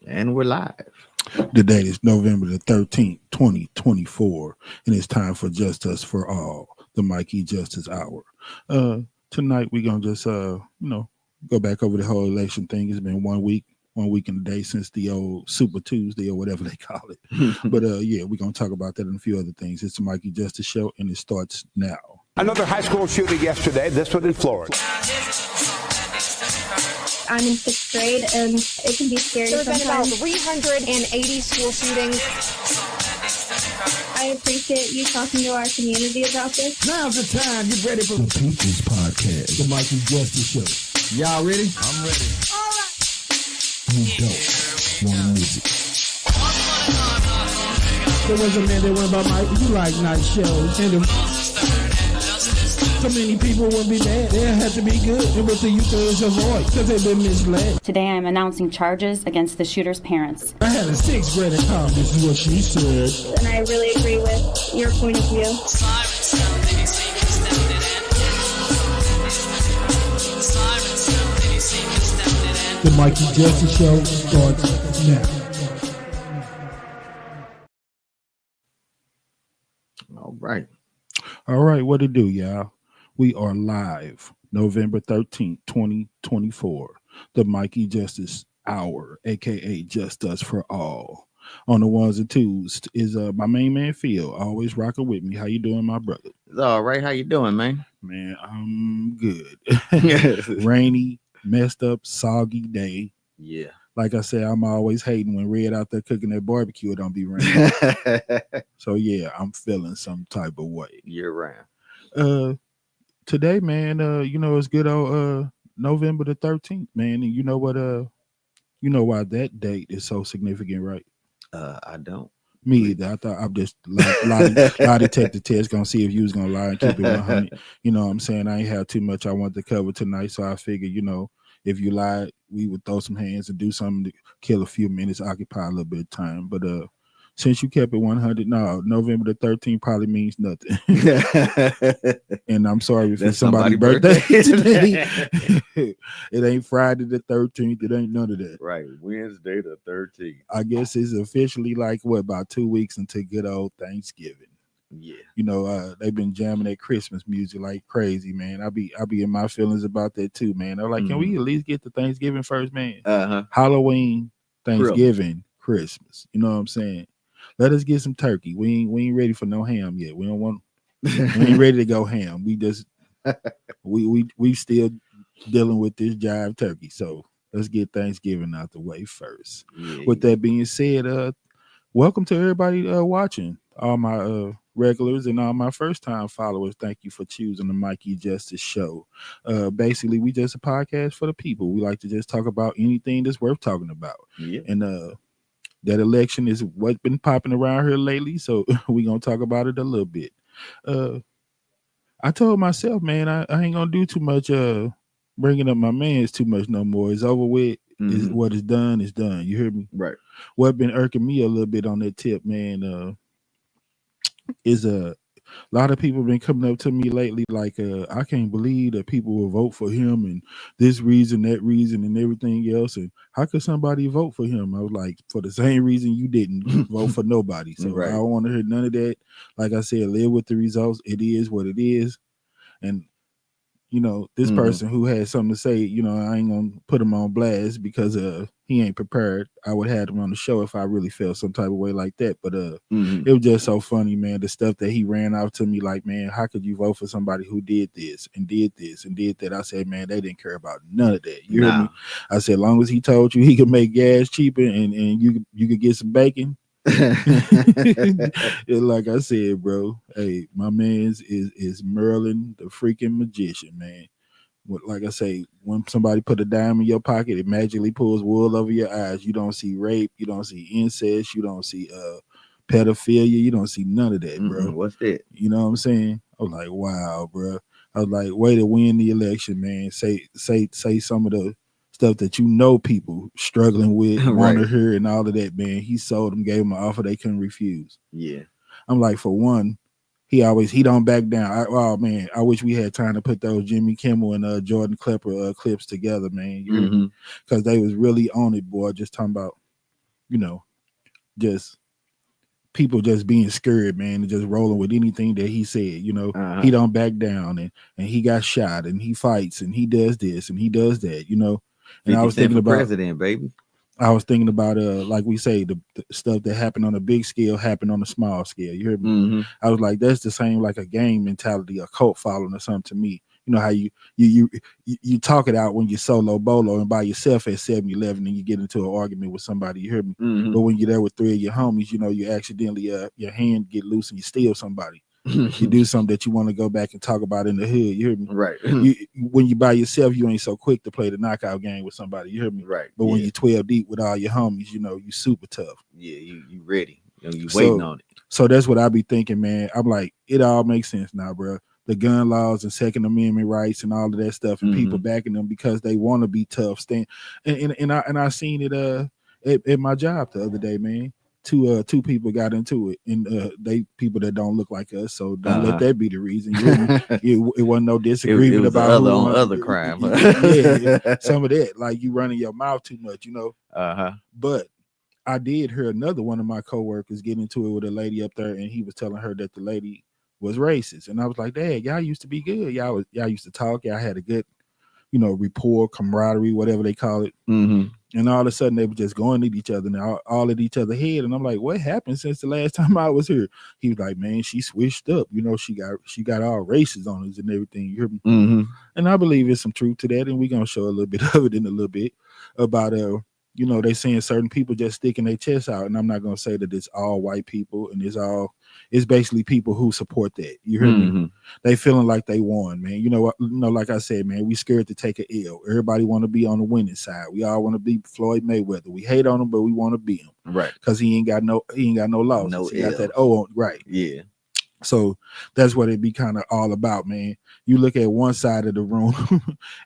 And we're live. The date is November the 13th, 2024, and it's time for Justice for All, the Mikey Justice Hour. Uh, Tonight we're gonna just go back over the whole election thing. It's been 1 week and a day since the old Super Tuesday or whatever they call it. But yeah, we're gonna talk about that and a few other things. It's the Mikey Justice Show, and it starts now. Another high school shooting yesterday, this one in Florida. I'm in sixth grade, and it can be scary There have been about sometimes. 380 school shootings. I appreciate you talking to our community about this. Now's the time. Get ready for The People's Podcast, the Mikey Justice Show. y'all ready? I'm ready. You don't want music. There was a man that went by Mike. You like night shows. And so many people wouldn't be mad. They have to be good. And what the youth is avoid because they've been misled. Today I am announcing charges against the shooter's parents. I had a sixth grader come. This is what she said. And I really agree with your point of view. The Mikey Justice Show starts now. All right. All right, what to do, y'all? We are live November 13th, 2024. The Mikey Justice Hour, aka Just Us for All. On the ones and twos is my main man Phil, always rocking with me. How you doing, my brother? It's all right. How you doing, man? Man, I'm good. Rainy, messed up, soggy day. Yeah. Like I said, I'm always hating when Red out there cooking that barbecue, it don't be raining. So yeah, I'm feeling some type of way. Year round. Today, man, it's good old November the 13th, man. And you know what, you know why that date is so significant, right? I don't. Me either. I thought I'm just lie detector test gonna see if you was gonna lie and keep it 100. You know what I'm saying? I ain't have too much I wanted to cover tonight, so I figured, if you lied, we would throw some hands and do something to kill a few minutes, occupy a little bit of time. But since you kept it 100, no, November the 13th probably means nothing. And I'm sorry if it's somebody's birthday today. It ain't Friday the 13th. It ain't none of that. Right. Wednesday the 13th. I guess it's officially about 2 weeks until good old Thanksgiving. Yeah. They've been jamming that Christmas music like crazy, man. I be in my feelings about that too, man. I'm like, can we at least get to Thanksgiving first, man? Halloween, Thanksgiving, Christmas. You know what I'm saying? Let us get some turkey. We ain't ready for no ham yet. We ain't ready to go ham. We just we still dealing with this jive turkey. So let's get Thanksgiving out the way first. Yeah. With that being said, welcome to everybody watching. All my regulars and all my first time followers, thank you for choosing the Mikey Justice Show. Basically, we just a podcast for the people. We like to just talk about anything that's worth talking about. Yeah. And that election is what's been popping around here lately, so we're gonna talk about it a little bit. I told myself, man, I ain't gonna do too much bringing up my mans too much no more. It's over with. Is what is done is done. You hear me? Right. What been irking me a little bit on that tip, man, is a lot of people been coming up to me lately like, I can't believe that people will vote for him and this reason, that reason, and everything else. And how could somebody vote for him? I was like, for the same reason you didn't vote for nobody. So Right. I don't want to hear none of that. Like I said, live with the results. It is what it is. And this person who had something to say, I ain't gonna put him on blast because he ain't prepared. I would have him on the show if I really felt some type of way like that. But it was just so funny, man. The stuff that he ran out to me, like, man, how could you vote for somebody who did this and did this and did that? I said, man, they didn't care about none of that. You hear me? I said, as long as he told you he could make gas cheaper and you could get some bacon. Like I said, bro, hey, my man's is Merlin the freaking magician, man. Like I say, when somebody put a dime in your pocket, it magically pulls wool over your eyes. You don't see rape, you don't see incest, you don't see pedophilia, you don't see none of that, bro. What's that? You know what I'm saying? I was like, wow, bro. I was like, way to win the election, man. Say some of the stuff that people struggling with, want to hear, and all of that, man. He sold them, gave them an offer they couldn't refuse. Yeah. I'm like, for one, he don't back down. Oh man, I wish we had time to put those Jimmy Kimmel and Jordan Klepper clips together, man. Because they was really on it, boy. Just talking about you know, just people just being scared, man, and just rolling with anything that he said. You know, he don't back down, and he got shot, and he fights, and he does this, and he does that. You know, and I was thinking about president, baby. I was thinking about like we say, the stuff that happened on a big scale happened on a small scale. You hear me? Mm-hmm. I was like, that's the same like a gang mentality, a cult following or something to me. You know how you talk it out when you're solo bolo and by yourself at 7-Eleven and you get into an argument with somebody. You hear me? Mm-hmm. But when you're there with 3 of your homies, you know, you accidentally your hand get loose and you steal somebody. You do something that you want to go back and talk about in the hood. You hear me? Right. When you by yourself, you ain't so quick to play the knockout game with somebody. You hear me? Right. But when you're 12 deep with all your homies, you know, you super tough. Yeah, you ready. You waiting on it. So that's what I be thinking, man. I'm like, it all makes sense now, bro. The gun laws and Second Amendment rights and all of that stuff, and people backing them because they want to be tough. And I seen it at my job the other day, man. Two people got into it, and they people that don't look like us, so don't let that be the reason. It wasn't no disagreement it was about other crime. Yeah, some of that, like you running your mouth too much, you know. But I did hear another one of my coworkers get into it with a lady up there, and he was telling her that the lady was racist, and I was like, "Dad, y'all used to be good. Y'all used to talk. Y'all had a good, you know, rapport, camaraderie, whatever they call it." And all of a sudden they were just going at each other and all at each other's head. And I'm like, what happened since the last time I was here? He was like, man, she switched up. You know, she got all races on us and everything. You hear me? And I believe there's some truth to that. And we're gonna show a little bit of it in a little bit about you know, they saying certain people just sticking their chest out. And I'm not gonna say that it's all white people and it's basically people who support that. You hear me? They feeling like they won, man. You know what? Like I said, man, we scared to take an L. Everybody want to be on the winning side. We all want to be Floyd Mayweather. We hate on him, but we want to be him, right? Because he ain't got no losses. No he L. got that O on, right? Yeah. So that's what it be kind of all about, man. You look at one side of the room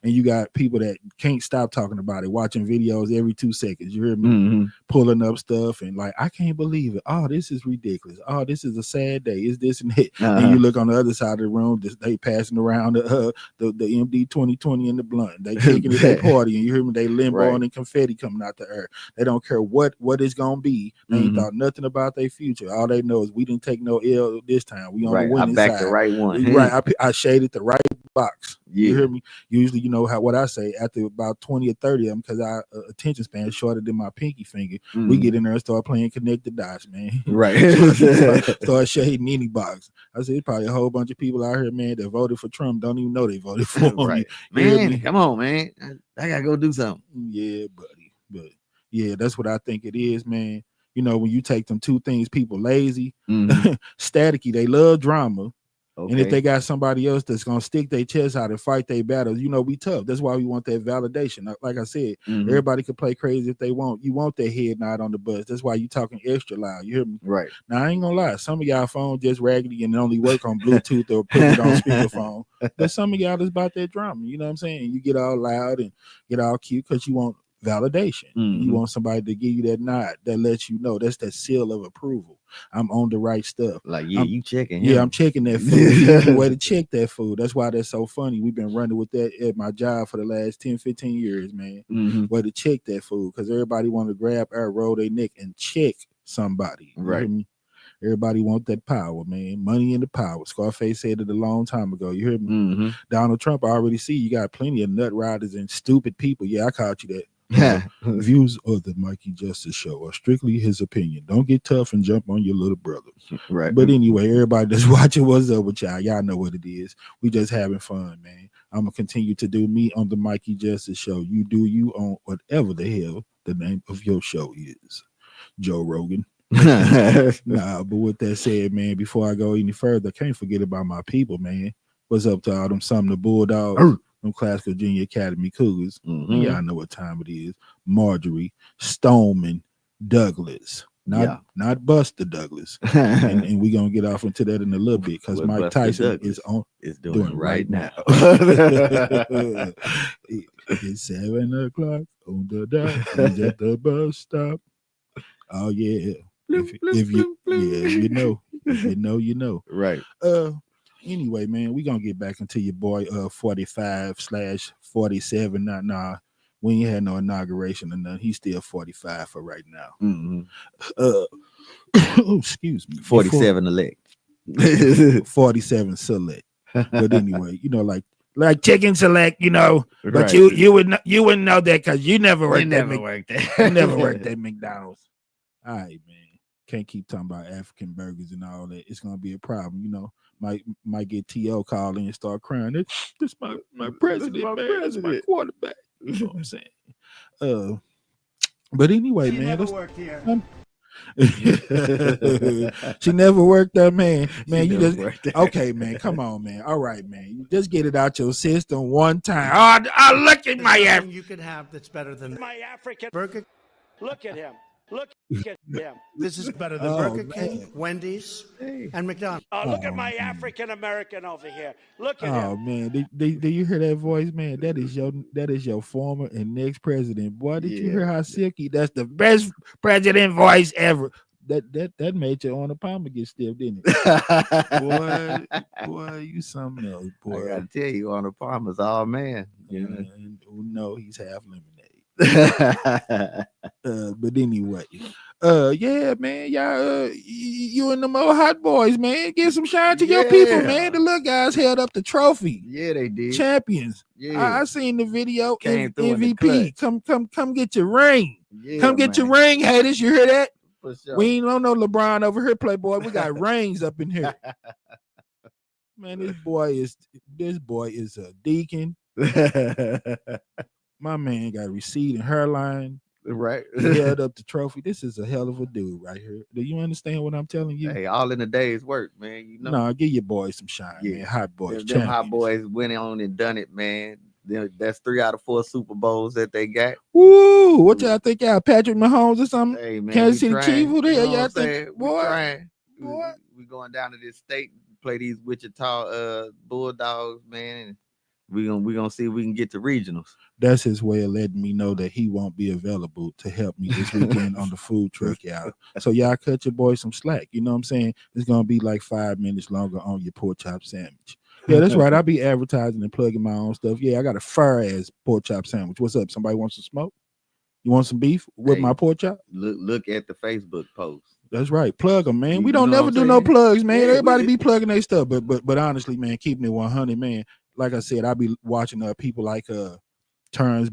and you got people that can't stop talking about it, watching videos every 2 seconds. You hear me? Pulling up stuff and like, I can't believe it. Oh, this is ridiculous. Oh, this is a sad day. It's this and that. And you look on the other side of the room, they passing around the MD 2020 and the blunt. They taking it at party, and you hear me? They limboing and confetti coming out the air. They don't care what it's gonna be. They ain't thought nothing about their future. All they know is we didn't take no L this time. We on the winning side. I backed the right one. Right. I shaded the right box. Yeah. You hear me? Usually, you know what I say after about 20 or 30 of them, because our attention span is shorter than my pinky finger. We get in there and start playing connect the dots, man. Right. start shading any box. I said, probably a whole bunch of people out here, man, that voted for Trump don't even know they voted for him. Right. Man, come on, man. I gotta go do something. Yeah, buddy. But yeah, that's what I think it is, man. You know, when you take them two things, people lazy, staticky, they love drama. Okay. And if they got somebody else that's gonna stick their chest out and fight their battles, you know, we tough. That's why we want that validation. Like I said, everybody can play crazy if they want. You want that head nod on the bus. That's why you talking extra loud. You hear me? Right. Now I ain't gonna lie. Some of y'all phone just raggedy and only work on Bluetooth or put it on speakerphone. But some of y'all is about that drama. You know what I'm saying? You get all loud and get all cute because you want validation. You want somebody to give you that nod that lets you know that's that seal of approval. I'm on the right stuff. Like, yeah, you checking. Yeah, I'm checking that food. The way to check that food. That's why that's so funny. We've been running with that at my job for the last 10, 15 years, man. Way to check that food, because everybody want to grab or roll their neck and check somebody. Right. You hear me? Everybody want that power, man. Money and the power. Scarface said it a long time ago. You hear me? Donald Trump, I already see you got plenty of nut riders and stupid people. Yeah, I called you that. Views of the Mikey Justice Show are strictly his opinion. Don't get tough and jump on your little brother. Right. But anyway, everybody that's watching, what's up with y'all? Y'all know what it is. We just having fun, man. I'm gonna continue to do me on the Mikey Justice Show. You do you on whatever the hell the name of your show is. Joe Rogan. Nah, but with that said, man, before I go any further, can't forget about my people, man. What's up to all them Sumner Bulldogs? Them Classical Junior Academy Cougars. Y'all know what time it is. Marjorie, Stoneman, Douglas. Not Buster Douglas. and we're gonna get off into that in a little bit, because Mike Buster Tyson Douglas is doing right now. It's 7 o'clock on the dot. He's at the bus stop. Oh yeah. If you know, you know. Right. Anyway, man, we gonna get back into your boy 45/47. Nah, We ain't had no inauguration or nothing. He's still 45 for right now. Excuse me. 47 elect. 47 select. But anyway, like chicken select, but Right. you wouldn't know that because you never worked You that never worked that. you never worked at McDonald's. All right, man. Can't keep talking about African burgers and all that. It's gonna be a problem, Might get T.O. called in and start crying. This my president, my man. This my president. quarterback. You know what I'm saying? But anyway, man. She never worked that, man. Man, She you never just worked that. okay, man. Come on, man. All right, man. You just get it out your system one time. Oh, look at my ass. You could have that's better than My African Burger. Look at him. Look at him. This is better than Oh, Burger man. King, Wendy's, and McDonald's. Look at Oh, my man. African American over here. Look at Oh him. man, do you hear that voice, man? That is your former and next president. Boy, did you Yeah. hear how silky? That's the best president voice ever. That made your Arnold Palmer get stiff, didn't it? Boy, you something else, I boy. gotta tell you, Arnold Palmer's all man. No, he's half lemonade. Yeah. But anyway, yeah, man, y'all, you and them old hot boys, man, give some shine to your people, Yeah. man. The little guys held up the trophy, Yeah, they did. champions. Yeah. I seen the video. Came through in the MVP, come get your ring. Yeah, Come get your man. ring, haters. You hear that? For sure. We ain't on no LeBron over here, Playboy. We got rings up in here. Man, this boy is a deacon. My man got receding hairline. Right. He held up the trophy. This is a hell of a dude right here. Do you understand what I'm telling you? Hey, all in a day's work, man. You know, No, give your boys some shine, Yeah. man. Hot boys, them hot champions. boys went on and done it, man. That's 3 out of 4 Super Bowls that they got. Woo! What y'all think? Y'all Patrick Mahomes or something? Hey, man, Kansas we City trying, Chiefs? Who the you hell know y'all what I'm think? saying? We Boy, trying. boy. We going down to this state, play these Wichita Bulldogs, man. And we gonna see if we can get to regionals. That's his way of letting me know that he won't be available to help me this weekend on the food truck, y'all. So y'all cut your boy some slack. You know what I'm saying? It's gonna be like 5 minutes longer on your pork chop sandwich. Yeah, that's right. I'll be advertising and plugging my own stuff. Yeah, I got a fire ass pork chop sandwich. What's up? Somebody wants some smoke? You want some beef with Hey. my pork chop? Look at the Facebook post. That's right. Plug them, man. You We don't know never what do I'm no saying? plugs, man. Yeah, Everybody we- be plugging their stuff, but honestly, man, keeping it 100, man. Like I said, I be watching people like Terrence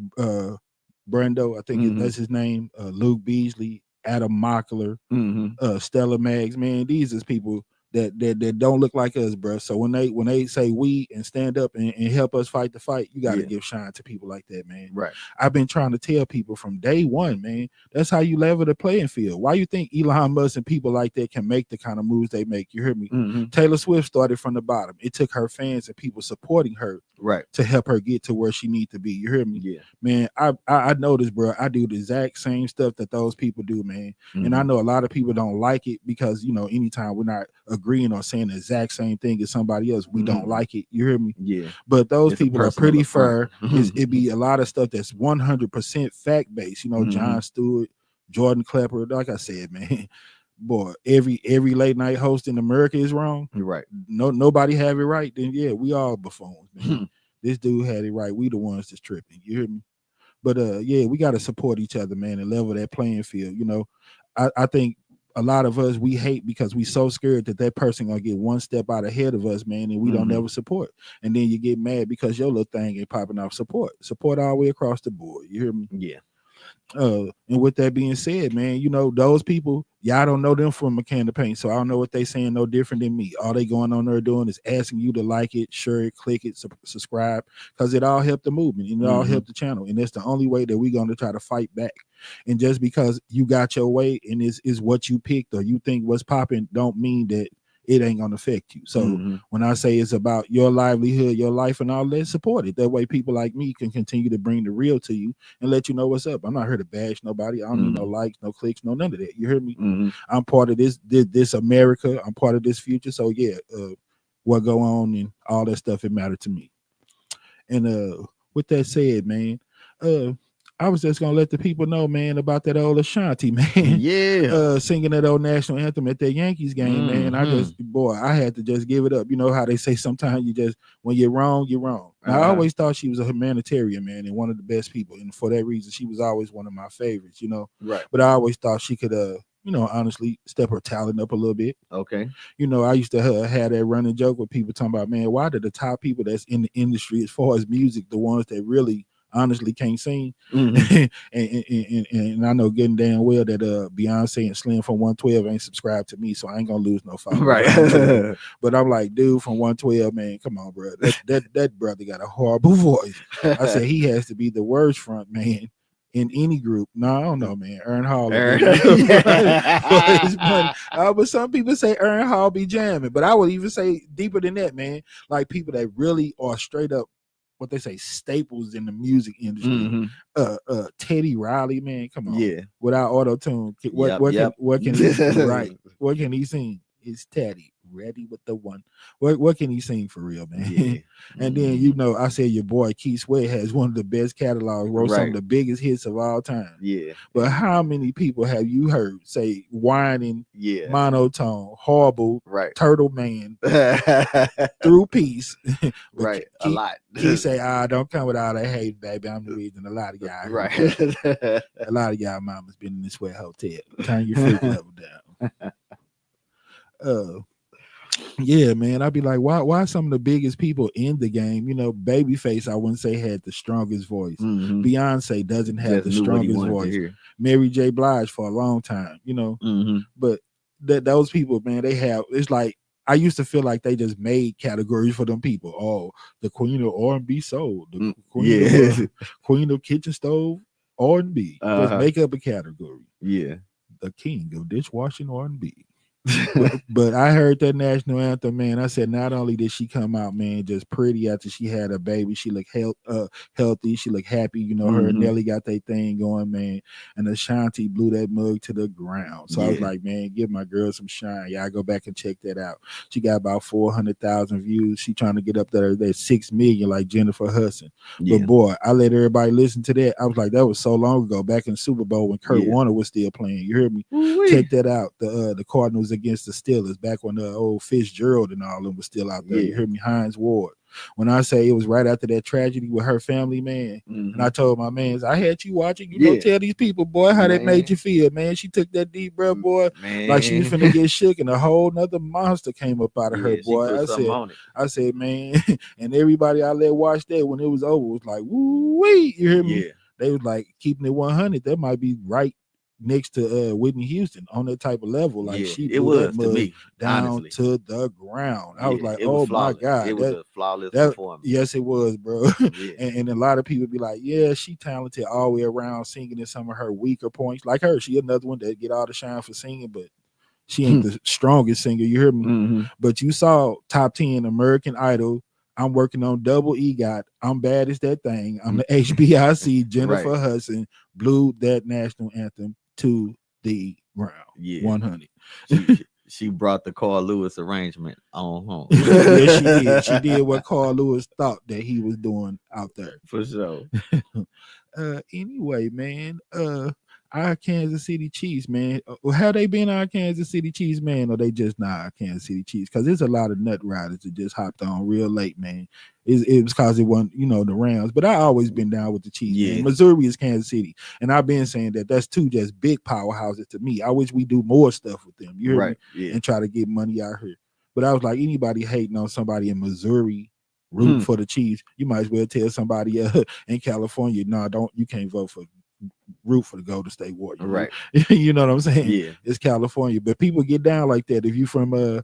Brando, I think Mhm. that's his name, Luke Beasley, Adam Mockler, Mm-hmm. Stella Maggs, man. These is people that don't look like us, bro. So when they say we and stand up and help us fight the fight, you got to Yeah. give shine to people like that, man. Right. I've been trying to tell people from day one, man. That's how you level the playing field. Why you think Elon Musk and people like that can make the kind of moves they make? You hear me? Mm-hmm. Taylor Swift started from the bottom. It took her fans and people supporting her Right. to help her get to where she needs to be. You hear me? Yeah. Man, I know this, bro. I do the exact same stuff that those people do, man. And I know a lot of people don't like it because, anytime we're not agreeing or saying the exact same thing as somebody else, we don't Mhm. like it. You hear me? Yeah. But those It's a people are personal pretty fair. affront. It be a lot of stuff that's 100% fact based. Jon Stewart, Jordan Klepper. Like I said, man, boy, every late night host in America is wrong. Right. Nobody have it right. Then yeah, we all buffoons, man. This dude had it right. We the ones that's tripping. You hear me? But yeah, we got to support each other, man, and level that playing field. I think a lot of us, we hate because we so scared that person gonna get one step out ahead of us, man, and we don't ever support. And then you get mad because your little thing ain't popping off. Support all the way across the board. You hear me? Yeah. And with that being said, man, those people, y'all don't know them from a can of paint, so I don't know what they saying no different than me. All they going on there doing is asking you to like it, share it, click it, subscribe, because it all helped the movement and it all helped the channel, and that's the only way that we're going to try to fight back. And just because you got your way and is what you picked or you think what's popping, don't mean that it ain't gonna affect you. So when I say it's about your livelihood, your life, and all that, support it. That way people like me can continue to bring the real to you and let you know what's up. I'm not here to bash nobody. I don't need no likes, no clicks, no none of that. You hear me? I'm part of this America. I'm part of this future. So yeah, what go on and all that stuff, it mattered to me. And with that said, man, I was just gonna let the people know, man, about that old Ashanti, man. Yeah. Singing that old national anthem at that Yankees game, man. I just, boy, I had to just give it up. You know how they say sometimes you just, when you're wrong, you're wrong. Now, I always thought she was a humanitarian, man, and one of the best people. And for that reason, she was always one of my favorites, you know. Right. But I always thought she could, you know, honestly step her talent up a little bit. Okay. You know, I used to have that running joke with people talking about, man, why do the top people that's in the industry as far as music, the ones that really honestly can't sing, and I know getting damn well that Beyonce and Slim from 112 ain't subscribed to me, so I ain't gonna lose no followers. Right. But I'm like, dude from 112, man, come on, bro. That brother got a horrible voice. I said he has to be the worst front man in any group. No, I don't know, man. Ern Hall. But some people say Ern Hall be jamming, but I would even say deeper than that, man. Like people that really are straight up what they say staples in the music industry. Teddy Riley, man, come on. Yeah. Without auto-tune, what can he right? What can he sing? It's Teddy. Ready with the one. What can he sing for real, man? Yeah. And then you know, I said your boy Keith Sweat has one of the best catalogs, wrote some of the biggest hits of all time. Yeah. But how many people have you heard say whining, monotone, horrible, turtle man, through peace? A lot. He say, don't come with all that hate, baby. I'm the reason a lot of y'all a lot of y'all mamas been in this Sweat hotel. Turn your freak level down. Yeah, man. I'd be like, why some of the biggest people in the game, you know, Babyface, I wouldn't say had the strongest voice. Beyonce doesn't have the strongest voice. Mary J. Blige for a long time, you know. But those people, man, they have, it's like, I used to feel like they just made categories for them people. Oh, the queen of R&B soul, the queen of kitchen stove R&B. Just make up a category. Yeah. The king of dishwashing R&B. but I heard that national anthem, man. I said, not only did she come out, man, just pretty after she had a baby, she looked healthy, she looked happy. You know, her and Nelly got their thing going, man. And Ashanti blew that mug to the ground. So I was like, man, give my girl some shine. Y'all go back and check that out. She got about 400,000 views. She trying to get up there at 6 million like Jennifer Hudson. But boy, I let everybody listen to that. I was like, that was so long ago, back in the Super Bowl when Kurt Warner was still playing. You heard me? Check that out. The Cardinals against the Steelers back when the old Fitzgerald and all of them was still out there. You heard me? Hines Ward. When I say it was right after that tragedy with her family, man, and I told my mans, I had you watching, you don't tell these people, boy, how that made you feel, man. She took that deep breath, boy, like she was finna get shook, and a whole nother monster came up out of her, boy. I said, man, and everybody I let watch that when it was over was like, woo-wee, you hear me? They was like, keeping it 100, that might be right next to Whitney Houston on that type of level. Like she blew that mug down honestly to the ground. I was like, oh my God. It was a flawless performance. Yes, it was, bro. And a lot of people be like, yeah, she talented all the way around, singing in some of her weaker points. Like her, she another one that get all the shine for singing, but she ain't the strongest singer, you hear me? But you saw top 10 American Idol. I'm working on double EGOT. I'm bad as that thing. I'm the HBIC. Jennifer Hudson blew that national anthem to the ground. 100. She brought the Carl Lewis arrangement on home. Yes, she did. She did what Carl Lewis thought that he was doing out there. For sure. Anyway, man, our Kansas City Chiefs, man. Have they been our Kansas City Chiefs, man, or they just not our Kansas City Chiefs? Because there's a lot of nut riders that just hopped on real late, man. It was because it wasn't, you know, the Rams. But I always been down with the Chiefs. Man. Missouri is Kansas City. And I've been saying that's two just big powerhouses to me. I wish we do more stuff with them. You hear me? And try to get money out here. But I was like, anybody hating on somebody in Missouri root for the Chiefs, you might as well tell somebody in California, you can't vote for root for the Golden State Warriors. Right. You know what I'm saying? Yeah. It's California. But people get down like that. If you from LA,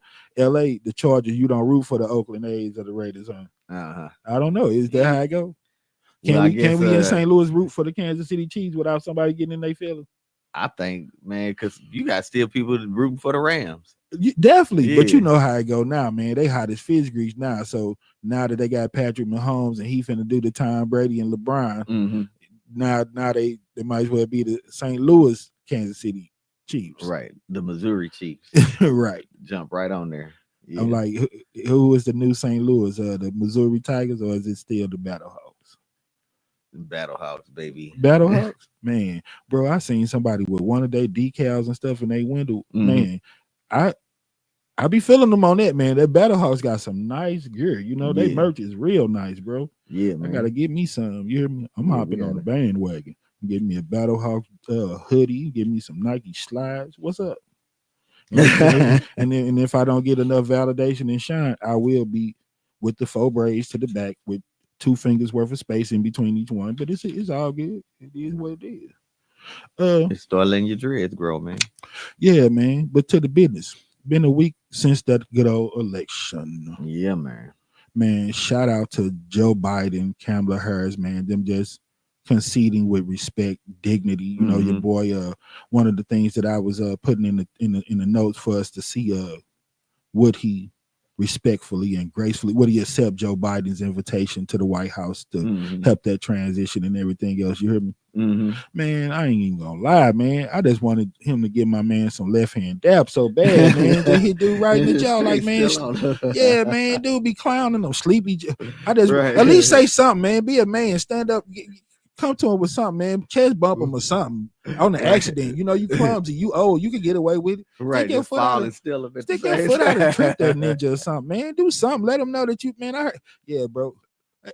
the Chargers, you don't root for the Oakland A's or the Raiders, huh? I don't know. Is that how I go? Can we in St. Louis root for the Kansas City Chiefs without somebody getting in their feelings? I think, man, because you got still people rooting for the Rams. Definitely, but you know how it go now, man. They hot as fish grease now. So now that they got Patrick Mahomes and he finna do the Tom Brady and LeBron, now they might as well be the St. Louis Kansas City Chiefs. Right. The Missouri Chiefs. Right. Jump right on there. I'm like, who is the new St. Louis? The Missouri Tigers, or is it still the Battlehawks? Battlehawks, baby. Battlehawks, man, bro. I seen somebody with one of their decals and stuff in their window. Man, I be feeling them on that, man. That Battlehawks got some nice gear. You know, they merch is real nice, bro. Yeah, man. I gotta get me some. You hear me? I'm hopping on the bandwagon. Get me a Battlehawk hoodie. Get me some Nike slides. What's up? And if I don't get enough validation and shine, I will be with the 4 braids to the back with 2 fingers worth of space in between each one. But it's all good. It is what it is. Just start letting your dreads grow, man. Yeah, man. But to the business. Been a week since that good old election. Yeah, man. Man, shout out to Joe Biden, Kamala Harris, man. Them just conceding with respect, dignity. You know, your boy. One of the things that I was putting in the notes for us to see, would he respectfully and gracefully would he accept Joe Biden's invitation to the White House to help that transition and everything else? You heard me? Man, I ain't even gonna lie, man. I just wanted him to give my man some left hand dap so bad, man. That he do right in the jaw, like, man, yeah, man, dude be clowning him, sleepy. I just at least say something, man. Be a man, stand up, come to him with something, man. Chest bump him or something on the accident. You know, you clumsy, you old, you can get away with it. Right, stick your foot out and trip that ninja or something, man. Do something. Let him know that you, man. I heard, yeah, bro.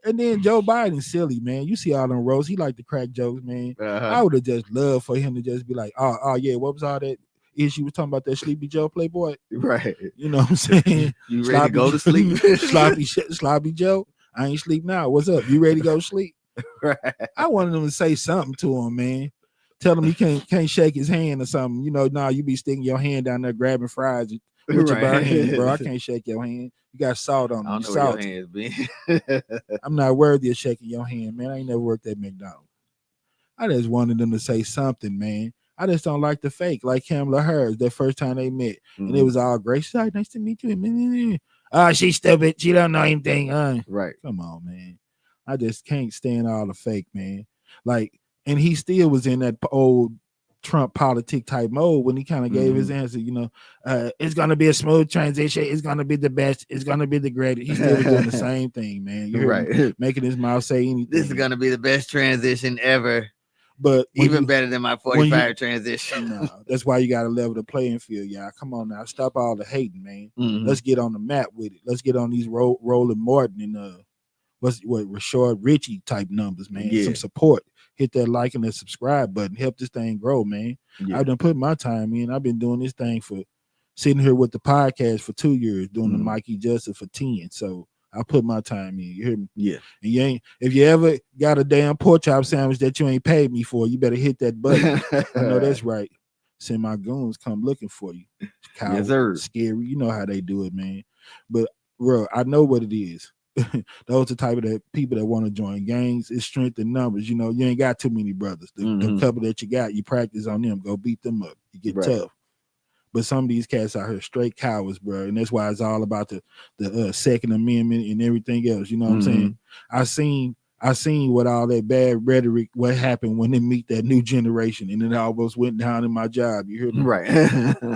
And then Joe Biden, silly, man. You see all them roasts. He like to crack jokes, man. I would have just loved for him to just be like, oh yeah, what was all that issue? Was talking about that Sleepy Joe Playboy, right? You know what I'm saying? You ready to go to sleep? sloppy Joe. I ain't sleep now. What's up? You ready to go to sleep? Right. I wanted him to say something to him, man. Tell him he can't shake his hand or something. You know, nah, you be sticking your hand down there grabbing fries with your bare hand, bro. I can't shake your hand. You got salt on me. I don't know where your hands been. I'm not worthy of shaking your hand, man. I ain't never worked at McDonald's. I just wanted them to say something, man. I just don't like the fake, like Kamala Harris, that first time they met. And it was all great. She's like, nice to meet you. She's stupid. She don't know anything. Right. Come on, man. I just can't stand all the fake, man. Like, and he still was in that old Trump politic type mode when he kind of gave his answer, you know, it's going to be a smooth transition. It's going to be the best. It's going to be the greatest. He still was doing the same thing, man. You heard me? Making his mouth say anything. This is going to be the best transition ever. But even better than my 45 transition. No, that's why you got to level the playing field, y'all. Come on now. Stop all the hating, man. Let's get on the map with it. Let's get on these Roland Martin and Rashard Richie type numbers, man. Some support. Hit that like and that subscribe button. Help this thing grow, man. I've done put my time in. I've been doing this thing for sitting here with the podcast for 2 years, doing the Mikey Justice for 10. So I put my time in. You hear me? Yeah. And you ain't, if you ever got a damn pork chop sandwich that you ain't paid me for, you better hit that button. I know that's right. Send my goons come looking for you. Coward, yes, sir. Scary. You know how they do it, man. But bro, I know what it is. Those are the type of people that want to join gangs. It's strength in numbers. You know, you ain't got too many brothers. The couple that you got, you practice on them. Go beat them up. You get tough. But some of these cats out here straight cowards, bro. And that's why it's all about the Second Amendment and everything else. You know what I'm saying? I seen what all that bad rhetoric, what happened when they meet that new generation, and it almost went down in my job. You hear me? Right.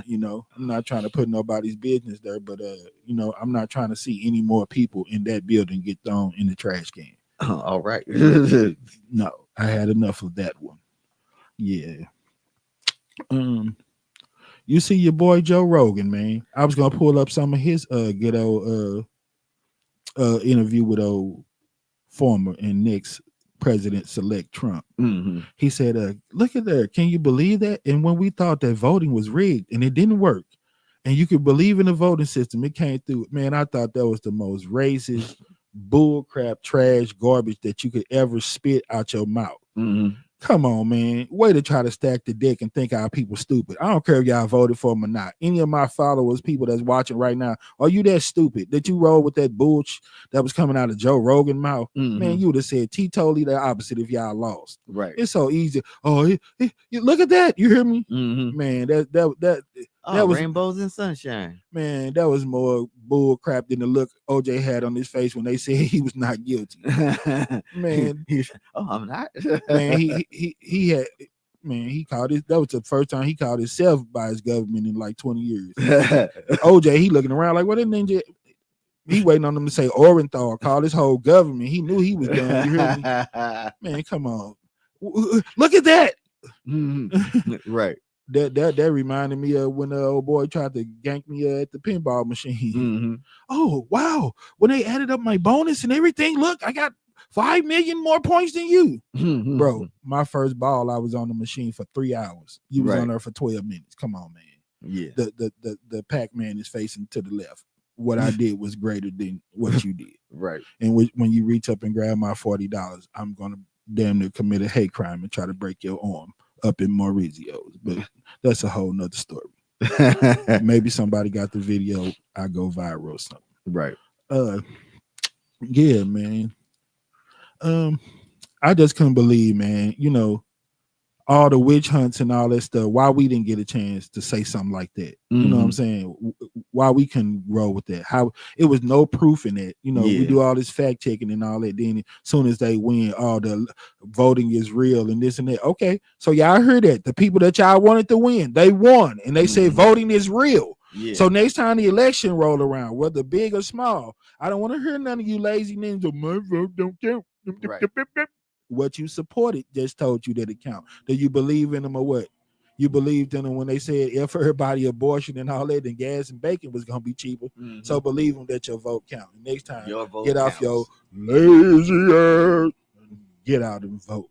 You know, I'm not trying to put nobody's business there, but you know, I'm not trying to see any more people in that building get thrown in the trash can. All right. No, I had enough of that one. Yeah. You see your boy Joe Rogan, man. I was gonna pull up some of his good old interview with old former and next president-elect Trump. He said, look at there. Can you believe that? And when we thought that voting was rigged and it didn't work, and you could believe in the voting system, it came through. Man, I thought that was the most racist, bullcrap, trash, garbage that you could ever spit out your mouth. Come on, man. Way to try to stack the deck and think our people stupid. I don't care if y'all voted for them or not. Any of my followers, people that's watching right now, are you that stupid that you roll with that bullshit that was coming out of Joe Rogan mouth? Man, you would have said totally the opposite if y'all lost. Right. It's so easy. Oh, look at that. You hear me? Man, that was rainbows and sunshine. Man, that was more bull crap than the look OJ had on his face when they said he was not guilty. Man, I'm not. Man, he had. Man, he called it. That was the first time he called himself by his government in like 20 years. OJ, he looking around like, what did ninja? He waiting on them to say Orenthal, call his whole government. He knew he was done. You hear me? Man, come on. Look at that. Right. That reminded me of when the old boy tried to gank me at the pinball machine. Oh, wow. When they added up my bonus and everything, look, I got 5 million more points than you. Bro, my first ball, I was on the machine for 3 hours. You was on there for 12 minutes. Come on, man. Yeah. The Pac-Man is facing to the left. What I did was greater than what you did. Right. And when you reach up and grab my $40, I'm going to damn near commit a hate crime and try to break your arm up in Maurizio's. But that's a whole nother story. Maybe somebody got the video. I go viral or something. Right. Yeah, man. I just couldn't believe, man, you know, all the witch hunts and all that stuff, why we didn't get a chance to say something like that. You know what I'm saying? Why we couldn't roll with that. How it was no proof in it. You know, we do all this fact checking and all that. Then as soon as they win, all the voting is real and this and that. Okay, so y'all heard that. The people that y'all wanted to win, they won. And they said voting is real. Yeah. So next time the election roll around, whether big or small, I don't want to hear none of you lazy ninjas. My vote don't count. Right. What you supported just told you that it count. Do you believe in them or what? You believed in them when they said if everybody abortion and all that, then gas and bacon was gonna be cheaper. So believe them that your vote count. Next time, get off your lazy ass. Get out and vote.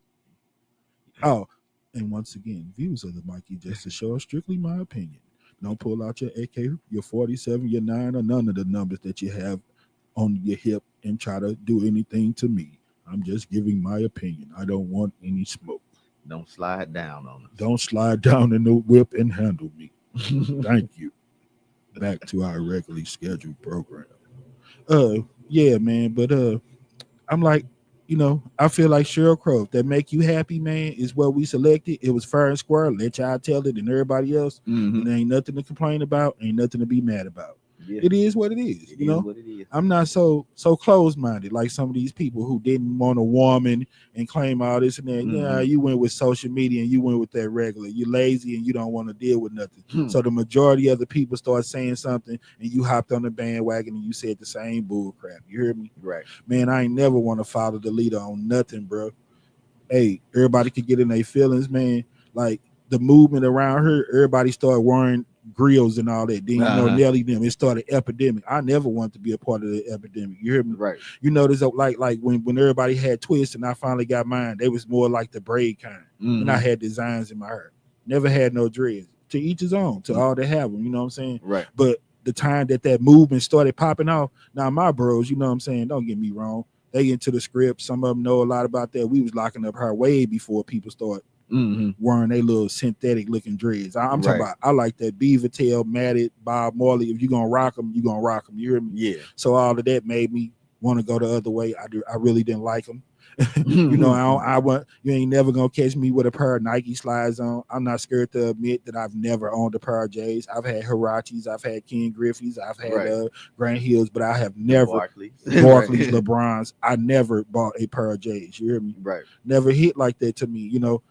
Oh, and once again, views of the Mikey Just the Show are strictly my opinion. Don't pull out your AK, your 47, your 9, or none of the numbers that you have on your hip and try to do anything to me. I'm just giving my opinion. I don't want any smoke. Don't slide down on us. Don't slide down in the whip and handle me. Thank you. Back to our regularly scheduled program. Yeah, man. But I'm like, you know, I feel like Sheryl Crow. That make you happy, man, is what we selected. It was fair and square. Let y'all tell it and everybody else. And there ain't nothing to complain about. Ain't nothing to be mad about. Yeah. It is what it is. You know, what it is. I'm not so closed-minded like some of these people who didn't want a woman and claim all this and that. Yeah, you went with social media and you went with that regular. You're lazy and you don't want to deal with nothing. So the majority of the people start saying something and you hopped on the bandwagon and you said the same bull crap. You hear me? Right. Man, I ain't never want to follow the leader on nothing, bro. Hey, everybody could get in their feelings, man. Like the movement around her, everybody started wearing grills and all that. Then you know Nelly them. It started epidemic. I never wanted to be a part of the epidemic. You hear me? Right. You know, there's like when everybody had twists and I finally got mine, they was more like the braid kind. And I had designs in my hair. Never had no dreads. To each his own. To all that have them. You know what I'm saying? Right. But the time that movement started popping off, now my bros, you know what I'm saying? Don't get me wrong. They into the script. Some of them know a lot about that. We was locking up her way before people start wearing they little synthetic looking dreads. I'm talking about, I like that beaver tail matted Bob Marley. If you're gonna rock them, you're gonna rock them. You hear me? Yeah. So all of that made me want to go the other way. I really didn't like them. You know, you ain't never gonna catch me with a pair of Nike slides on. I'm not scared to admit that I've never owned a pair of J's. I've had Hirachis, I've had Ken Griffey's, I've had Grant Hills, but I have never Barclays, LeBrons. I never bought a pair of J's. You hear me? Right. Never hit like that to me. You know,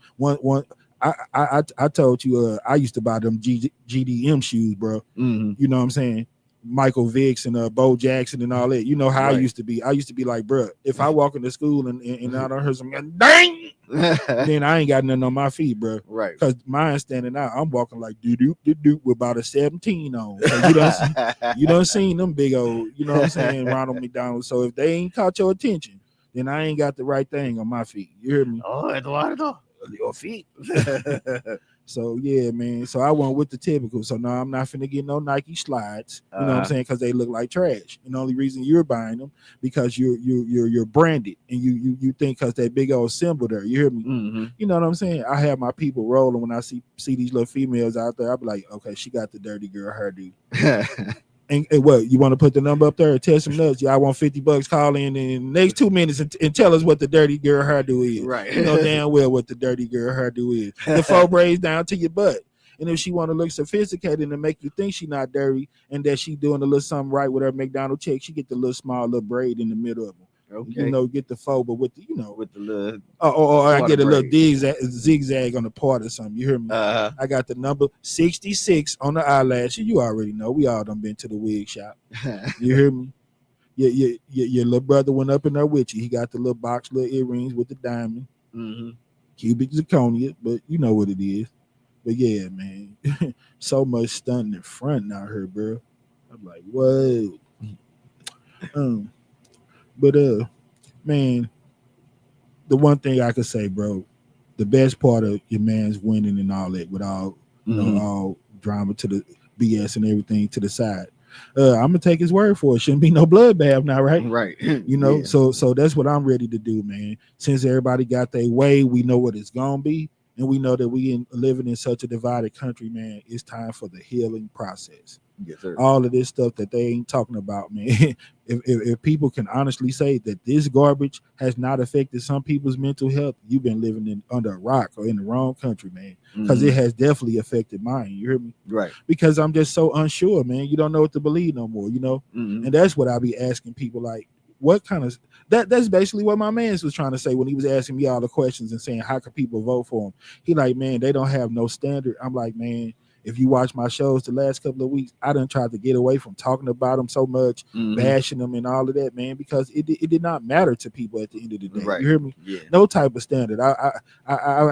I told you I used to buy them GDM shoes, bro. You know what I'm saying? Michael Vicks and Bo Jackson and all that. You know how I used to be. I used to be like, bro, if I walk into school and I don't hear some dang, then I ain't got nothing on my feet, bro. Right. Because mine standing out, I'm walking like doo-doo with about a 17 on. So you done seen them big old, you know what I'm saying, Ronald McDonald. So if they ain't caught your attention, then I ain't got the right thing on my feet. You hear me? Oh, Eduardo. Your feet. So yeah, man. So I went with the typical. So no, I'm not finna get no Nike slides. You know what I'm saying? Because they look like trash. And the only reason you're buying them because you're branded and you think because that big old symbol there. You hear me? You know what I'm saying? I have my people rolling when I see these little females out there. I be like, okay, she got the dirty girl hairdo. And what, you want to put the number up there and test some nuts? Yeah, I want $50. Call in the next 2 minutes and tell us what the dirty girl hairdo is. Right. You know damn well what the dirty girl hairdo is. The 4 braids down to your butt. And if she want to look sophisticated and make you think she not dirty and that she doing a little something right with her McDonald's check, she get the little small little braid in the middle of them. Okay. You know, get the faux, but with the, you know, with the little, or I get a little zigzag on the part or something. You hear me? I got the number 66 on the eyelash. You already know. We all done been to the wig shop. You hear me? your little brother went up in there with you. He got the little box, little earrings with the diamond, cubic zirconia, but you know what it is. But yeah, man, so much stunting in front out here, bro. I'm like, whoa. But man, the one thing I could say, bro, the best part of your man's winning and all that, with all you know, all drama to the BS and everything to the side. I'm gonna take his word for it. Shouldn't be no bloodbath now, right? Right. You know, so that's what I'm ready to do, man. Since everybody got their way, we know what it's gonna be, and we know that we living in such a divided country, man. It's time for the healing process. Yes, sir. All of this stuff that they ain't talking about, man. If people can honestly say that this garbage has not affected some people's mental health, you've been living under a rock or in the wrong country, man. Because it has definitely affected mine. You hear me? Right. Because I'm just so unsure, man. You don't know what to believe no more, you know? And that's what I be asking people, like, what kind of that's basically what my man was trying to say when he was asking me all the questions and saying how can people vote for him. He like, man, they don't have no standard. I'm like, man, if you watch my shows the last couple of weeks, I done tried to get away from talking about them so much, bashing them and all of that, man, because it did not matter to people at the end of the day. Right. You hear me? Yeah. No type of standard. I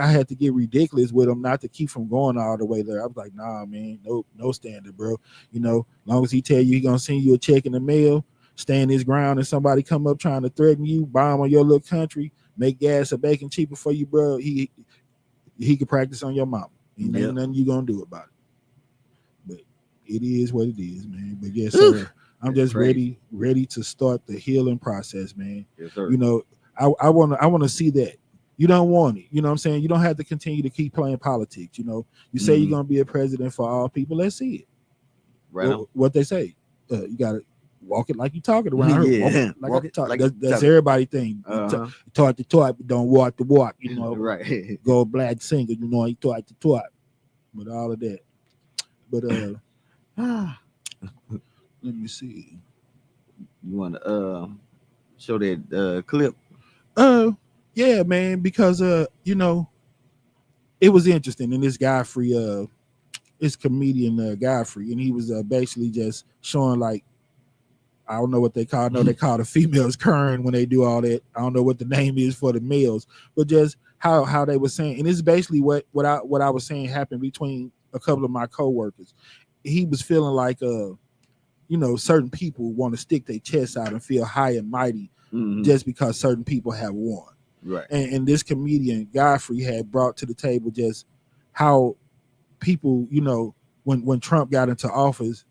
had to get ridiculous with them not to keep from going all the way there. I was like, nah, man, no standard, bro. You know, as long as he tell you he gonna send you a check in the mail, stand his ground, and somebody come up trying to threaten you, bomb on your little country, make gas or bacon cheaper for you, bro, he could practice on your mama. Ain't nothing you gonna do about it. It is what it is, man. But yes, sir, I'm just ready to start the healing process, man. Yes, sir. You know, I want to see that. You don't want it. You know what I'm saying? You don't have to continue to keep playing politics. You know, you say you're gonna be a president for all people. Let's see it. Right. What they say. You gotta walk it like you talking around here. Yeah. Walk it like like that's everybody thing. Talk the talk, but don't walk the walk. You know, right. Go black singer. You know, he talk the talk, but all of that. But let me see. You want to show that clip? Yeah, man, because you know, it was interesting. And this Godfrey, this comedian Godfrey, and he was basically just showing, like, I don't know what they call. No, they call the females current when they do all that. I don't know what the name is for the males, but just how they were saying, and it's basically what I was saying happened between a couple of my coworkers. He was feeling like you know, certain people want to stick their chest out and feel high and mighty just because certain people have won. Right. And this comedian Godfrey had brought to the table just how people, you know, when Trump got into office,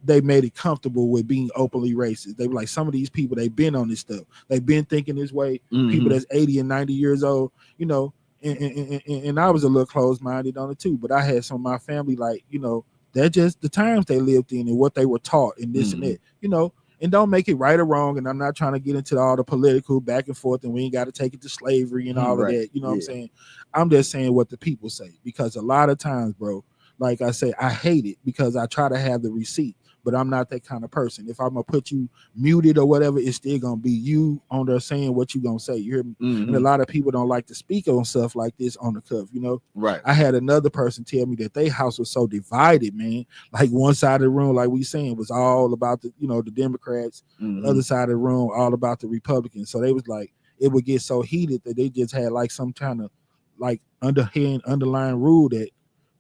they made it comfortable with being openly racist. They were like, some of these people, they've been on this stuff. They've been thinking this way. People that's 80 and 90 years old, you know, and I was a little closed-minded on it too, but I had some of my family, like, you know, they're just the times they lived in and what they were taught and this and that, you know, and don't make it right or wrong. And I'm not trying to get into all the political back and forth, and we ain't got to take it to slavery and all of that. You know what I'm saying? I'm just saying what the people say, because a lot of times, bro, like I say, I hate it because I try to have the receipt, but I'm not that kind of person. If I'm gonna put you muted or whatever, it's still gonna be you on there saying what you gonna say. You hear me? And a lot of people don't like to speak on stuff like this on the cuff, you know? Right. I had another person tell me that their house was so divided, man. Like one side of the room, like we saying, was all about the, you know, the Democrats, the other side of the room, all about the Republicans. So they was like, it would get so heated that they just had like some kind of like underlying rule that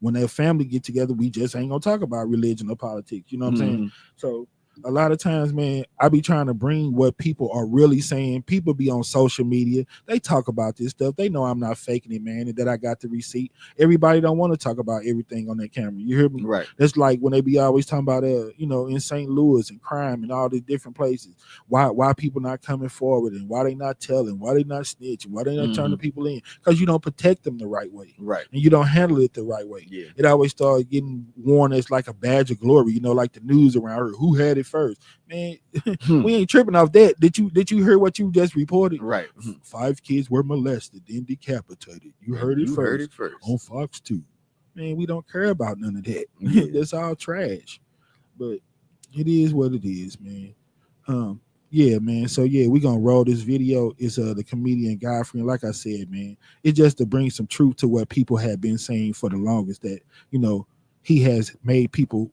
when their family get together, we just ain't gonna talk about religion or politics. You know what I'm saying? So a lot of times, man, I be trying to bring what people are really saying. People be on social media. They talk about this stuff. They know I'm not faking it, man, and that I got the receipt. Everybody don't want to talk about everything on that camera. You hear me? Right. That's like when they be always talking about, you know, in St. Louis and crime and all these different places. Why people not coming forward, and why they not telling, why they not snitching, why they not turning people in? Because you don't protect them the right way. Right. And you don't handle it the right way. Yeah. It always started getting worn as like a badge of glory, you know, like the news around here. Who had it first? Man, we ain't tripping off that. Did you hear what you just reported? Right. 5 kids were molested, then decapitated. You heard it first on Fox 2. Man, we don't care about none of that. That's all trash. But it is what it is, man. Yeah, man. So yeah, we're gonna roll this video. It's the comedian Godfrey. And like I said, man, it's just to bring some truth to what people have been saying for the longest, that, you know, he has made people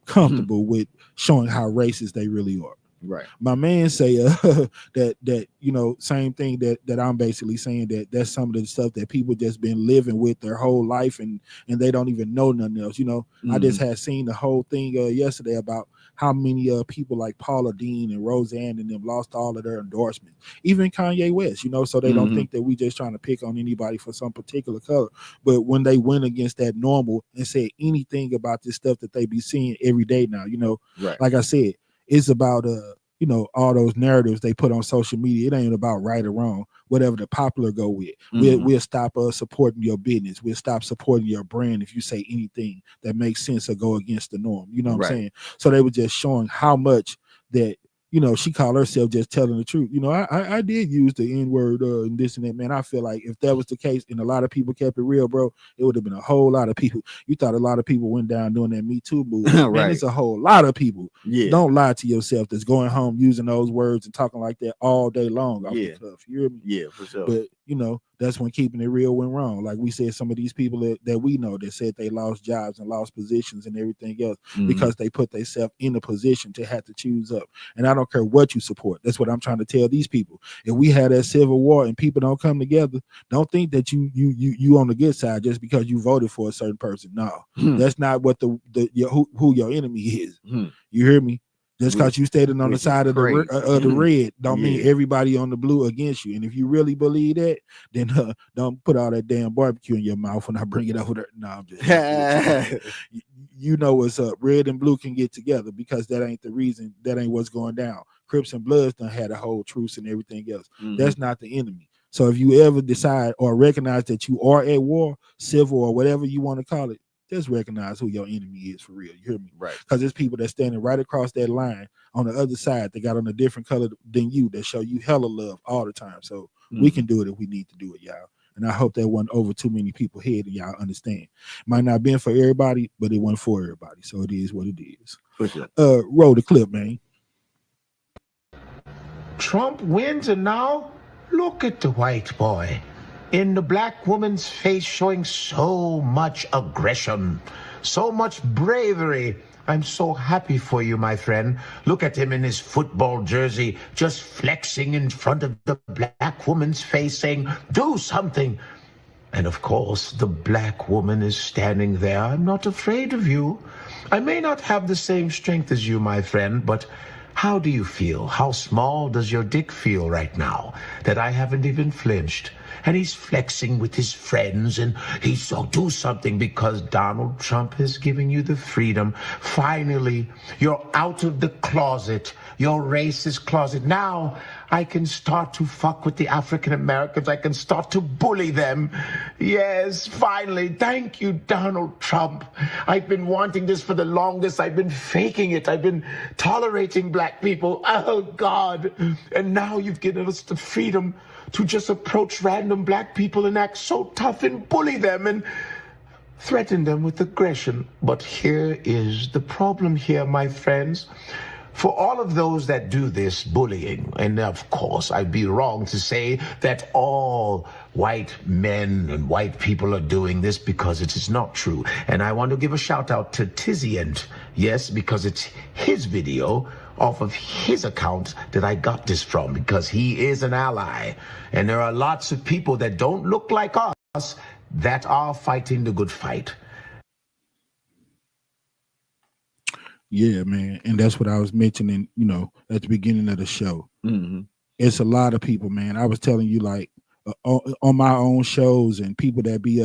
comfortable with showing how racist they really are. Right. My man say that you know, same thing that I'm basically saying, that that's some of the stuff that people just been living with their whole life, and they don't even know nothing else. You know, I just had seen the whole thing yesterday about how many people like Paula Dean and Roseanne and them lost all of their endorsements, even Kanye West, you know, so they don't think that we just trying to pick on anybody for some particular color. But when they went against that normal and said anything about this stuff that they be seeing every day now, you know, Right. like I said, it's about you know, all those narratives they put on social media. It ain't about right or wrong. Whatever the popular go with, we'll stop supporting your business. We'll stop supporting your brand if you say anything that makes sense or go against the norm. You know what I'm saying? So they were just showing how much that, you know, she called herself just telling the truth. You know, I did use the N-word and this and that, man. I feel like if that was the case and a lot of people kept it real, bro, it would have been a whole lot of people. You thought a lot of people went down doing that Me Too movement. Man, it's a whole lot of people. Yeah. Don't lie to yourself that's going home using those words and talking like that all day long off the cuff. You hear me? Yeah, for sure. But you know, that's when keeping it real went wrong. Like we said, some of these people that we know that said they lost jobs and lost positions and everything else because they put themselves in a position to have to choose up. And I don't care what you support. That's what I'm trying to tell these people. If we had that civil war and people don't come together, don't think that you on the good side just because you voted for a certain person. No, that's not what who your enemy is. You hear me? Just because you standing on the side of the red don't mean everybody on the blue against you. And if you really believe that, then don't put all that damn barbecue in your mouth when I bring it over there. No, I'm just you know what's up. Red and blue can get together because that ain't the reason. That ain't what's going down. Crips and Bloods done had a whole truce and everything else. That's not the enemy. So if you ever decide or recognize that you are at war, civil or whatever you want to call it, just recognize who your enemy is for real. You hear me? Right. Because there's people that's standing right across that line on the other side. They got on a different color than you that show you hella love all the time. So we can do it if we need to do it, y'all. And I hope that wasn't over too many people's head and y'all understand. Might not been for everybody, but it wasn't for everybody. So it is what it is. For sure. Roll the clip, man. Trump wins, and now look at the white boy in the black woman's face, showing so much aggression, so much bravery. I'm so happy for you, my friend. Look at him in his football jersey, just flexing in front of the black woman's face, saying, do something. And of course, the black woman is standing there. I'm not afraid of you. I may not have the same strength as you, my friend, but how do you feel? How small does your dick feel right now that I haven't even flinched? And he's flexing with his friends, and he's so do something because Donald Trump has given you the freedom. Finally, you're out of the closet, your racist closet. Now I can start to fuck with the African Americans. I can start to bully them. Yes, finally. Thank you, Donald Trump. I've been wanting this for the longest. I've been faking it. I've been tolerating black people. Oh, God. And now you've given us the freedom to just approach random black people and act so tough and bully them and threaten them with aggression. But here is the problem here, my friends. For all of those that do this bullying, and of course I'd be wrong to say that all white men and white people are doing this, because it is not true. And I want to give a shout out to Tiziant, yes, because it's his video off of his account that I got this from, because he is an ally. And there are lots of people that don't look like us that are fighting the good fight. Yeah, man. And that's what I was mentioning, you know, at the beginning of the show. It's a lot of people, man. I was telling you, like, on my own shows and people that be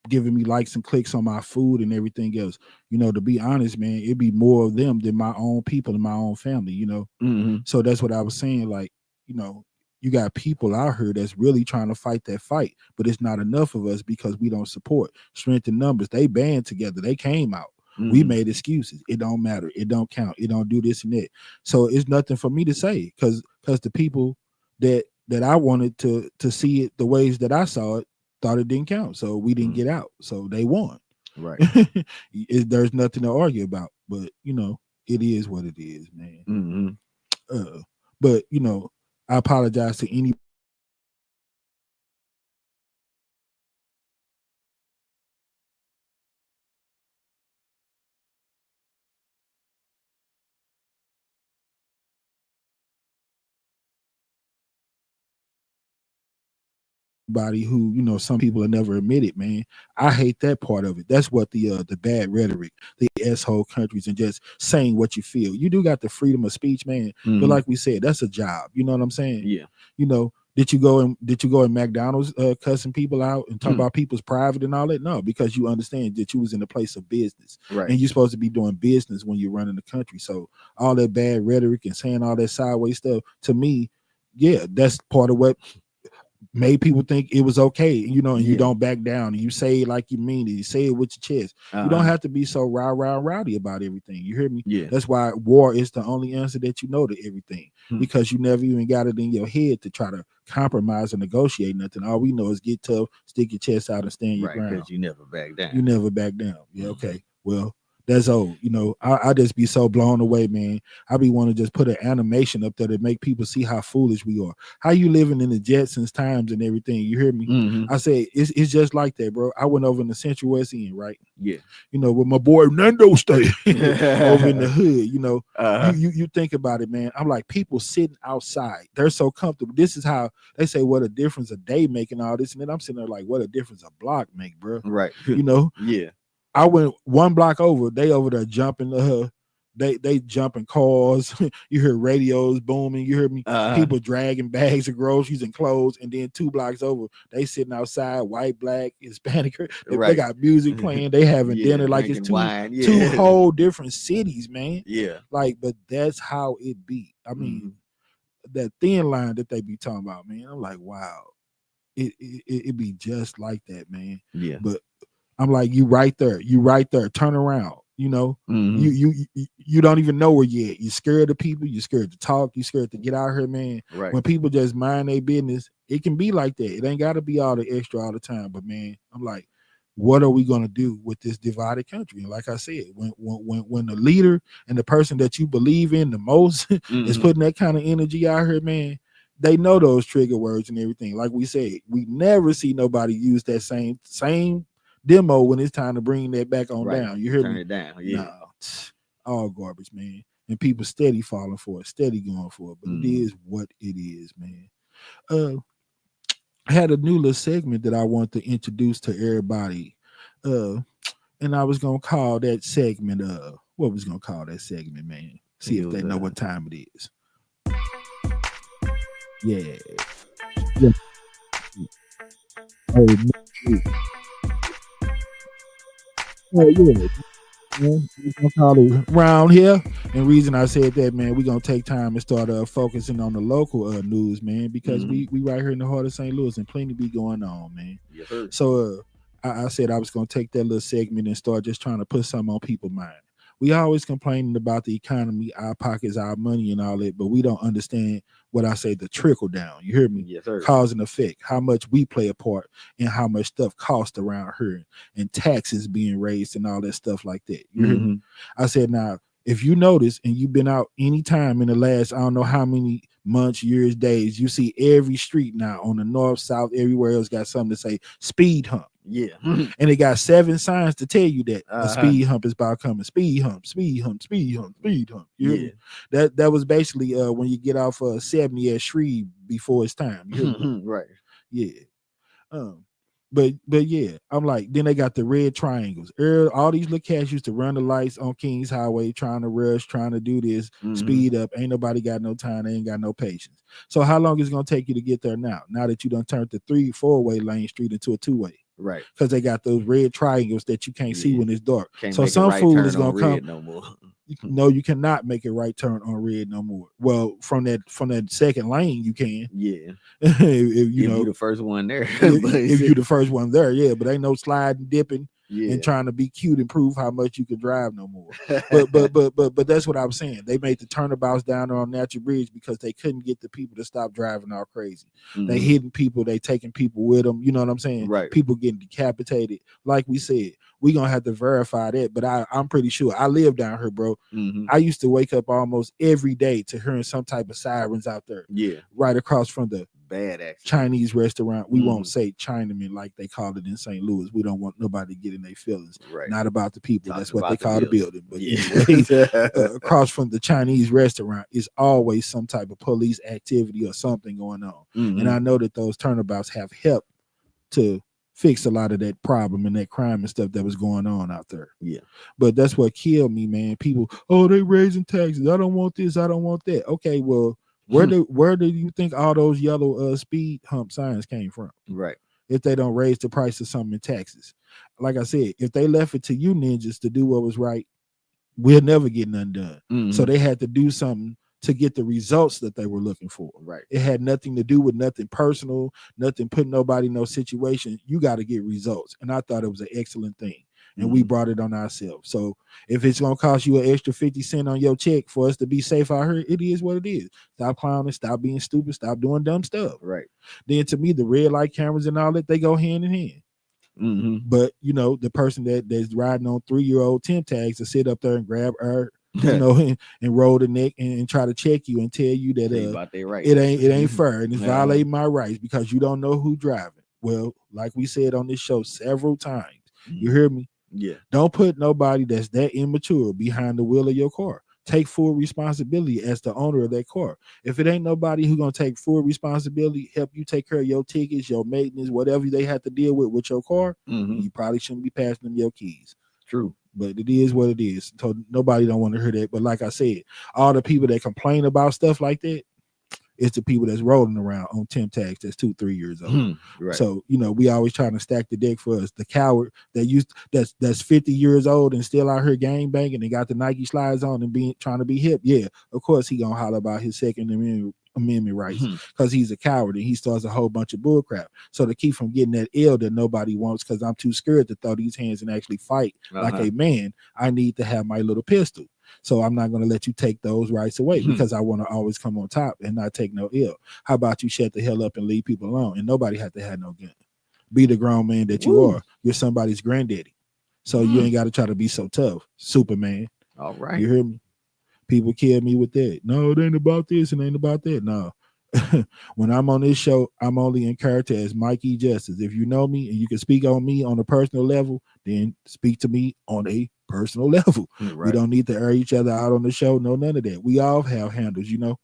giving me likes and clicks on my food and everything else. You know, to be honest, man, it'd be more of them than my own people and my own family, you know. So that's what I was saying. Like, you know, you got people out here that's really trying to fight that fight, but it's not enough of us because we don't support. Strength in numbers. They band together. They came out. We made excuses. It don't matter. It don't count. It don't do this and that. So it's nothing for me to say because the people that I wanted to see it the ways that I saw it thought it didn't count. So we didn't get out. So they won. Right. There's nothing to argue about. But you know, it is what it is, man. But you know, I apologize to any Everybody who, you know, some people have never admitted, man. I hate that part of it. That's what the bad rhetoric, the asshole countries, and just saying what you feel. You do got the freedom of speech, man. But like we said, that's a job. You know what I'm saying? Yeah. You know, did you go in McDonald's cussing people out and talk about people's private and all that? No, because you understand that you was in a place of business. Right. And you're supposed to be doing business when you're running the country. So all that bad rhetoric and saying all that sideways stuff, to me, yeah, that's part of what made people think it was okay, you know, and you don't back down and you say it like you mean it, you say it with your chest. You don't have to be so rowdy about everything. You hear me? Yeah. That's why war is the only answer that you know to everything, because you never even got it in your head to try to compromise or negotiate nothing. All we know is get tough, stick your chest out, and stand your ground. Because you never back down. You never back down. Yeah, okay. Well, that's old. You know, I just be so blown away, man. I be want to just put an animation up there to make people see how foolish we are. How you living in the Jetsons times and everything. You hear me? I say it's just like that, bro. I went over in the Central West End, right? Yeah. You know, with my boy Nando stay over in the hood. You know, you think about it, man. I'm like, people sitting outside. They're so comfortable. This is how they say what a difference a day making all this, and then I'm sitting there like, what a difference a block make, bro. Right. You know? Yeah. I went one block over. They over there jumping they jumping cars. You hear radios booming. You hear me? People dragging bags of groceries and clothes. And then 2 blocks over, they sitting outside, white, black, Hispanic. They got music playing. They having dinner. Like it's two whole different cities, man. Yeah. Like, but that's how it be. I mean, that thin line that they be talking about, man. I'm like, wow, it be just like that, man. Yeah. But I'm like, you right there. Turn around. You know, you don't even know where you at. You're scared of people. You're scared to talk. You're scared to get out here, man. Right. When people just mind their business, it can be like that. It ain't got to be all the extra all the time. But man, I'm like, what are we gonna do with this divided country? And like I said, when the leader and the person that you believe in the most is putting that kind of energy out here, man, they know those trigger words and everything. Like we said, we never see nobody use that same demo when it's time to bring that back on down. You hear me? Turn it down. Yeah. Nah, all garbage, man. And people steady falling for it, steady going for it. But it is what it is, man. I had a new little segment that I want to introduce to everybody. And I was gonna call that segment what was gonna call that segment, man. See if they know what time it is. Yeah. Oh yeah. We're gonna call it round here. And reason I said that, man, we're gonna take time and start focusing on the local news, man, because we right here in the heart of St. Louis and plenty be going on, man. Yes, sir. So I said I was gonna take that little segment and start just trying to put something on people's mind. We always complaining about the economy, our pockets, our money, and all that, but we don't understand what I say, the trickle down. You hear me? Yes, sir. Cause and effect, how much we play a part in how much stuff costs around here and taxes being raised and all that stuff like that. You hear me? I said, now, if you notice and you've been out any time in the last, I don't know how many months, years, days, you see every street now on the north, south, everywhere else got something to say speed hump. Yeah. And it got 7 signs to tell you that a speed hump is about coming. Speed hump, speed hump, speed hump, speed hump. You hear me? That was basically when you get off 70 at Shreve before it's time. You hear me? Right. Yeah. But yeah, I'm like, then they got the red triangles. All these little cats used to run the lights on Kings Highway, trying to rush, trying to do this, speed up. Ain't nobody got no time. They ain't got no patience. So how long is it gonna take you to get there now? Now that you done turned the 3-4-way lane street into a 2-way. Right. Because they got those red triangles that you can't see when it's dark. Can't so some fool is gonna come. No more. No, you cannot make a right turn on red no more. Well, from that second lane, you can. Yeah. if you the first one there. if you the first one there, yeah. But ain't no sliding, dipping, and trying to be cute and prove how much you can drive no more. But that's what I was saying. They made the turnabouts down there on Natural Bridge because they couldn't get the people to stop driving all crazy. They hitting people, they taking people with them. You know what I'm saying? Right. People getting decapitated. Like we said, we gonna have to verify that. But I'm pretty sure. I live down here, bro. I used to wake up almost every day to hearing some type of sirens out there. Yeah. Right across from the bad accident. Chinese restaurant. We won't say Chinaman like they call it in St. Louis. We don't want nobody to get in their feelings. Right. Not about the people. That's what they the call building. the building. But anyway, across from the Chinese restaurant is always some type of police activity or something going on. And I know that those turnabouts have helped to fix a lot of that problem and that crime and stuff that was going on out there. Yeah. But that's what killed me, man. People, oh, they raising taxes. I don't want this. I don't want that. Okay, well, where do you think all those yellow speed hump signs came from? Right. If they don't raise the price of something in taxes. Like I said, if they left it to you ninjas to do what was right, we'll never get nothing done. So they had to do something to get the results that they were looking for. Right. It had nothing to do with nothing personal, nothing putting nobody in no situation. You got to get results. And I thought it was an excellent thing. And we brought it on ourselves. So if it's going to cost you an extra 50 cents on your check for us to be safe out here, it is what it is. Stop clowning, stop being stupid, stop doing dumb stuff. Right. Then to me, the red light cameras and all that, they go hand in hand. But, you know, the person that's riding on 3-year-old temp tags to sit up there and grab her, you know, and roll the neck and try to check you and tell you that it ain't fair and it's violating my rights because you don't know who driving. Well, like we said on this show several times, you hear me? Yeah. Don't put nobody that's that immature behind the wheel of your car. Take full responsibility as the owner of that car. If it ain't nobody who gonna take full responsibility, help you take care of your tickets, your maintenance, whatever they have to deal with your car, you probably shouldn't be passing them your keys. True. But it is what it is. So nobody don't want to hear that. But like I said, all the people that complain about stuff like that, it's the people that's rolling around on temp tags that's 2-3 years old. Right. So, you know, we always trying to stack the deck for us. The coward that's 50 years old and still out here gang banging and got the Nike slides on and trying to be hip. Yeah, of course he gonna holler about his Second Amendment rights because he's a coward and he starts a whole bunch of bull crap. So to keep from getting that L that nobody wants because I'm too scared to throw these hands and actually fight like a man, I need to have my little pistol. So I'm not going to let you take those rights away because I want to always come on top and not take no ill. How about you shut the hell up and leave people alone? And nobody have to have no gun. Be the grown man that you are. You're somebody's granddaddy. So you ain't got to try to be so tough. Superman. All right. You hear me? People kill me with that. No, it ain't about this and ain't about that. No. When I'm on this show, I'm only in character as Mikey Justice. If you know me and you can speak on me on a personal level, then speak to me on a personal level. Right. We don't need to air each other out on the show. No, none of that. We all have handles, you know.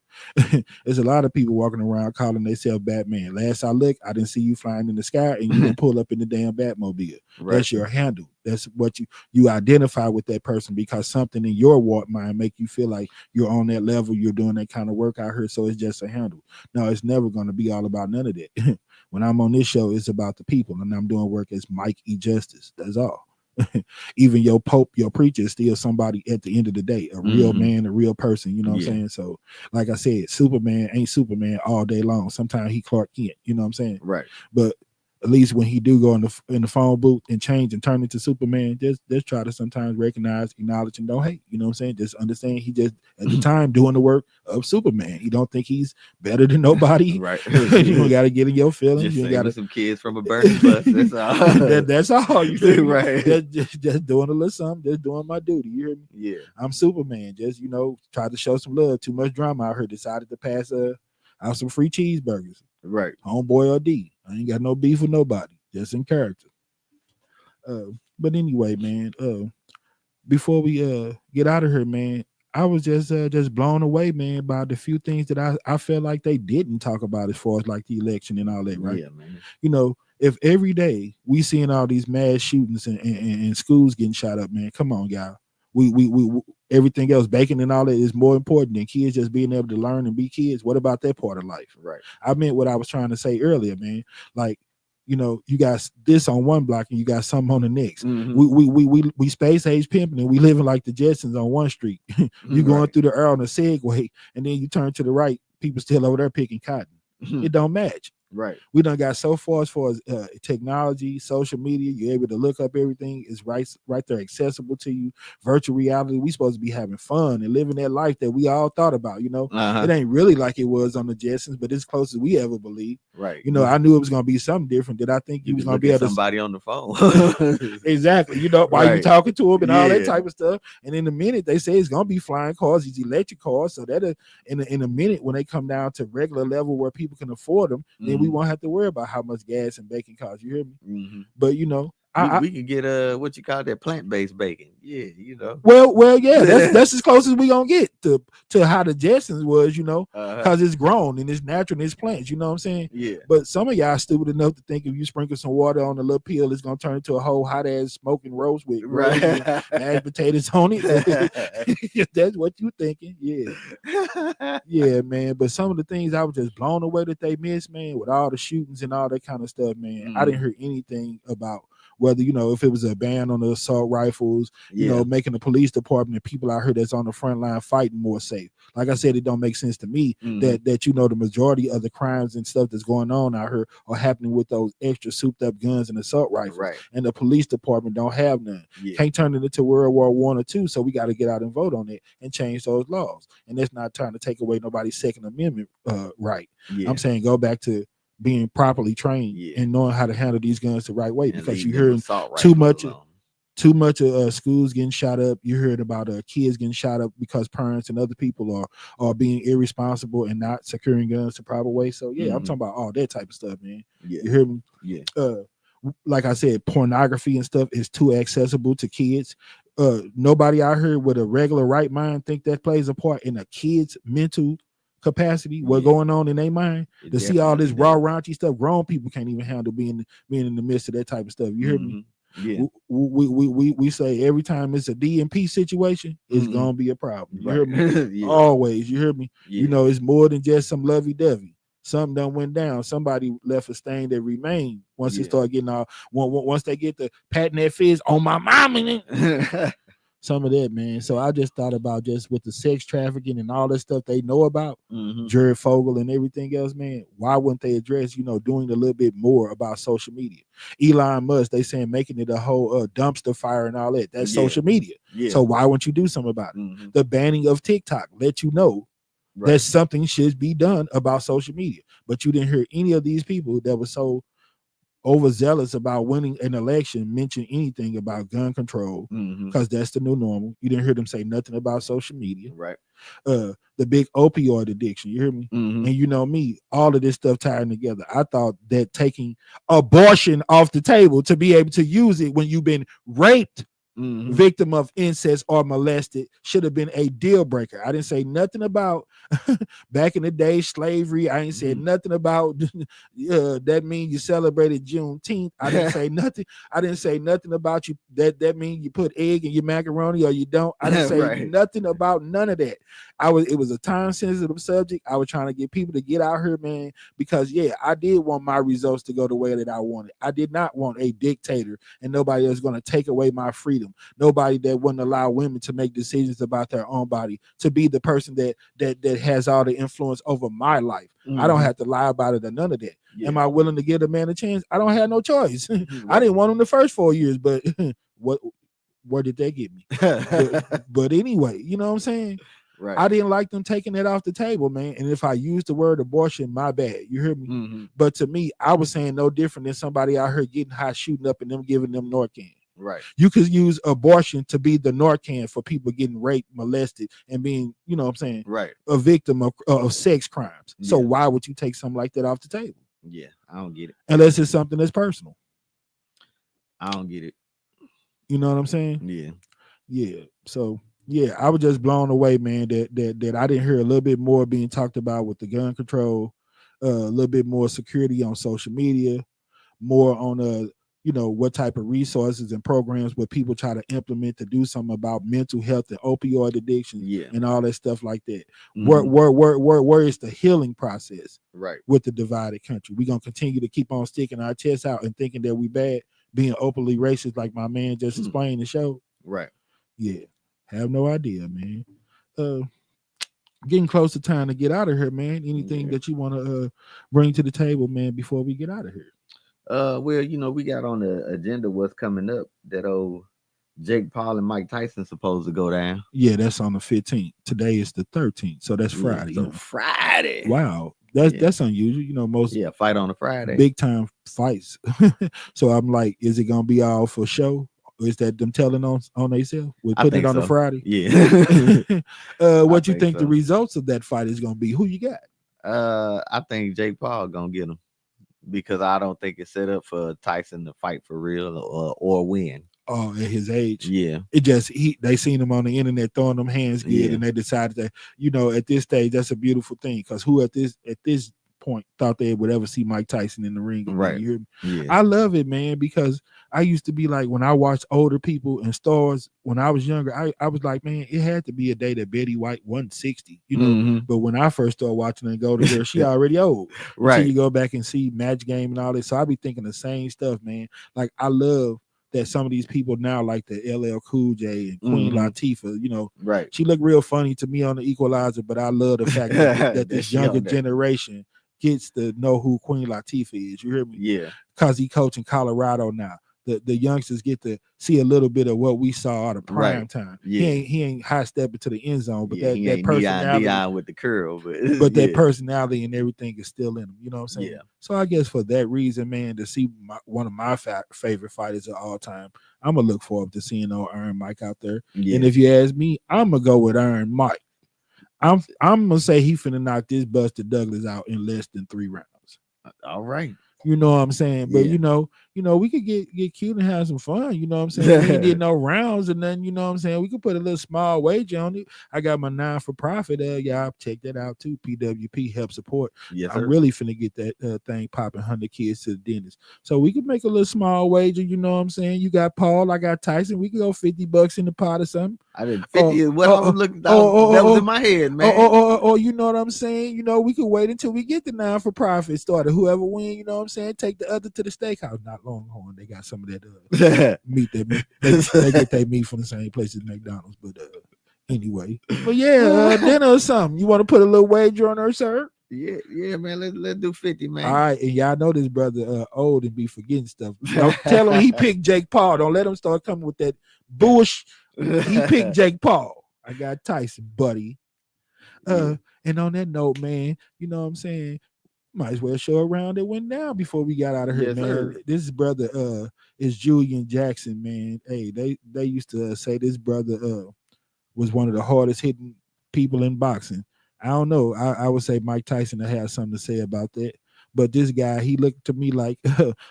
There's a lot of people walking around calling themselves Batman. Last I looked, I didn't see you flying in the sky and you didn't pull up in the damn Batmobile. Right. That's your handle. That's what you identify with that person because something in your warped mind make you feel like you're on that level, you're doing that kind of work out here, so it's just a handle. No, it's never going to be all about none of that. When I'm on this show, it's about the people and I'm doing work as Mike E. Justice. That's all. Even your pope, your preacher is still somebody at the end of the day, a real man, a real person, you know what I'm saying? So like I said, Superman ain't Superman all day long. Sometimes he Clark Kent, you know what I'm saying? Right. But at least when he do go in the phone booth and change and turn into Superman, just try to sometimes recognize, acknowledge, and don't hate. You know what I'm saying? Just understand he just at the time doing the work of Superman. He don't think he's better than nobody. Right. You don't got to get in your feelings. Just you got some kids from a burning bus. That's all. That's all. You feel right? Just doing a little something. Just doing my duty. You hear me? Yeah. I'm Superman. Just try to show some love. Too much drama out here. Decided to pass out some free cheeseburgers. Right. Homeboy or D. I ain't got no beef with nobody. Just in character. But anyway, man, before we get out of here, man, I was just blown away, man, by the few things that I felt like they didn't talk about as far as like the election and all that, right? Yeah, man. You know, if every day we seeing all these mass shootings and schools getting shot up, man, come on, y'all. We everything else, bacon and all that is more important than kids just being able to learn and be kids. What about that part of life? Right. I meant what I was trying to say earlier, man. Like, you know, you got this on one block and you got something on the next. We space age pimping and we living like the Jetsons on one street. You going through the Earl on a Segway and then you turn to the right, people still over there picking cotton. It don't match. Right. We done got so far as technology, social media. You're able to look up everything. It's right there, accessible to you. Virtual reality. We supposed to be having fun and living that life that we all thought about. You know, It ain't really like it was on the Jetsons, but it's close as we ever believed. Right. You know, I knew it was gonna be something different. Did I think you was gonna be able to somebody on the phone? Exactly. You know, while you talking to him and all that type of stuff. And in a minute, they say it's gonna be flying cars, these electric cars. So that in a minute, when they come down to regular level where people can afford them, then we won't have to worry about how much gas and bacon costs. You hear me? But you know, we can get what you call that plant-based bacon. Yeah, you know. Well, yeah, that's as close as we gonna get to how the Jetsons was, you know, because it's grown and it's natural and it's plants, you know what I'm saying? Yeah. But some of y'all stupid enough to think if you sprinkle some water on a little peel, it's gonna turn into a whole hot ass smoking roast with mashed potatoes on it. If that's what you thinking, yeah. Yeah, man. But some of the things I was just blown away that they missed, man, with all the shootings and all that kind of stuff, man. I didn't hear anything about whether, you know, if it was a ban on the assault rifles, you know, making the police department and people out here that's on the front line fighting more safe. Like I said, it don't make sense to me that you know, the majority of the crimes and stuff that's going on out here are happening with those extra souped up guns and assault rifles. And the police department don't have none. Can't turn it into World War I or II. So we got to get out and vote on it and change those laws. And that's not trying to take away nobody's Second Amendment right. I'm saying go back to being properly trained and knowing how to handle these guns the right way, because you heard too much of schools getting shot up. You heard about kids getting shot up because parents and other people are being irresponsible and not securing guns the proper way. So I'm talking about all that type of stuff, man. You hear me? Like I said, pornography and stuff is too accessible to kids. Nobody out here with a regular right mind think that plays a part in a kid's mental capacity, what going on in their mind, to see all this raw raunchy stuff. Grown people can't even handle being in the midst of that type of stuff. You hear me? We say every time it's a DMP situation, it's gonna be a problem. You hear me? Always. You hear me? You know, it's more than just some lovey-dovey. Something done went down. Somebody left a stain that remained. Once it start getting all, once they get the patting that fizz on my mom and it. Some of that, man. So I just thought about just with the sex trafficking and all that stuff they know about, Jared Fogle and everything else, man. Why wouldn't they address, you know, doing a little bit more about social media? Elon Musk, they saying making it a whole dumpster fire and all that. That's social media. So why wouldn't you do something about it? The banning of TikTok let you know that something should be done about social media. But you didn't hear any of these people that were so overzealous about winning an election mention anything about gun control, because that's the new normal. You didn't hear them say nothing about social media. The big opioid addiction, you hear me? And you know me, all of this stuff tied together. I thought that taking abortion off the table to be able to use it when you've been raped, victim of incest or molested should have been a deal breaker. I didn't say nothing about back in the day slavery. I ain't said nothing about that mean you celebrated Juneteenth. I didn't say nothing. I didn't say nothing about you that mean you put egg in your macaroni or you don't. I didn't say nothing about none of that. It was a time sensitive subject. I was trying to get people to get out here, man, because I did want my results to go the way that I wanted. I did not want a dictator and nobody else going to take away my freedom. Nobody that wouldn't allow women to make decisions about their own body, to be the person that has all the influence over my life. I don't have to lie about it or none of that. Am I willing to give a man a chance? I don't have no choice. I didn't want him the first 4 years, but where did they get me? but anyway, you know what I'm saying? I didn't like them taking it off the table, man. And if I use the word abortion, my bad. You hear me? But to me, I was saying no different than somebody out here getting high, shooting up, and them giving them Narcan. You could use abortion to be the Narcan for people getting raped, molested, and being, you know what I'm saying, a victim of sex crimes. So why would you take something like that off the table? I don't get it. Unless it's something that's personal. I don't get it. You know what I'm saying? So I was just blown away, man, that I didn't hear a little bit more being talked about with the gun control, a little bit more security on social media, more on what type of resources and programs would people try to implement to do something about mental health and opioid addiction and all that stuff like that. Where is the healing process with the divided country? We're going to continue to keep on sticking our chests out and thinking that we bad, being openly racist like my man just explained the show. Have no idea, man. Getting close to time to get out of here, man. Anything that you want to bring to the table, man, before we get out of here? Well, you know, we got on the agenda what's coming up. That old Jake Paul and Mike Tyson supposed to go down. That's on the 15th. Today is the 13th, so that's Friday. So Friday. Wow, that's unusual. You know, most fight on a Friday, big time fights. So I'm like, is it gonna be all for show? Or is that them telling on themselves? We're putting it on a Friday. What you think the results of that fight is gonna be? Who you got? I think Jake Paul gonna get him. because I don't think it's set up for Tyson to fight for real or win. Oh, at his age. Yeah. It just they seen him on the internet throwing them hands good, Yeah. and they decided that, you know, at this stage, that's a beautiful thing. Because who at this point thought they would ever see Mike Tyson in the ring? Right. You hear me? Yeah. I love it, man, because I used to be like, when I watched older people and stars when I was younger, I was like, man, it had to be a day that Betty White 160, you know. Mhm. But when I first started watching her go to her, she already old. Right. Until you go back and see Match Game and all this. So I be thinking the same stuff, man. Like, I love that some of these people now, like the LL Cool J and Queen Mhm. Latifah, you know, Right. she looked real funny to me on the Equalizer, but I love the fact that That this she younger on there. generation gets to know who Queen Latifah is. You hear me? Yeah. Because he coaching Colorado now. The youngsters get to see a little bit of what we saw at the prime Right. time. Yeah. He ain't high stepping to the end zone, but Yeah, he that ain't personality, Deion with the curl, but but that yeah. personality and everything is still in him. You know what I'm saying? Yeah. So I guess for that reason, man, to see one of my favorite fighters of all time, I'm gonna look forward to seeing old Iron Mike out there. Yeah. And if you ask me, I'm gonna go with Iron Mike. I'm gonna say he finna knock this Buster Douglas out in less than 3 rounds. All right. You know what I'm saying? But Yeah. you know, we could get cute and have some fun. You know what I'm saying? We ain't get no rounds, and then you know what I'm saying. We could put a little small wager on it. I got my non-for-profit. Y'all check that out too. PWP help support. Yes, sir. I'm really finna get that thing popping. 100 kids to the dentist. So we could make a little small wager. You know what I'm saying? You got Paul, I got Tyson. We could go $50 in the pot or something. I did 50 is what I was looking that was in my head, man. Or you know what I'm saying? You know, we could wait until we get the non-for-profit started. Whoever win, you know what I'm saying? Take the other to the steakhouse. Not Longhorn. They got some of that meat. They get their meat from the same place as McDonald's. But anyway. But yeah, dinner or something. You want to put a little wager on her, sir? Yeah, man. Let's do 50, man. All right, and y'all know this brother old and be forgetting stuff. Don't tell him he picked Jake Paul. Don't let him start coming with that bullshit. He picked Jake Paul. I got Tyson, buddy. And on that note, man, you know what I'm saying? Might as well show a round that went down before we got out of here, Yes, man. sir. This brother is Julian Jackson, man. Hey, they used to say this brother was one of the hardest hitting people in boxing. I don't know. I would say Mike Tyson to have something to say about that. But this guy, he looked to me like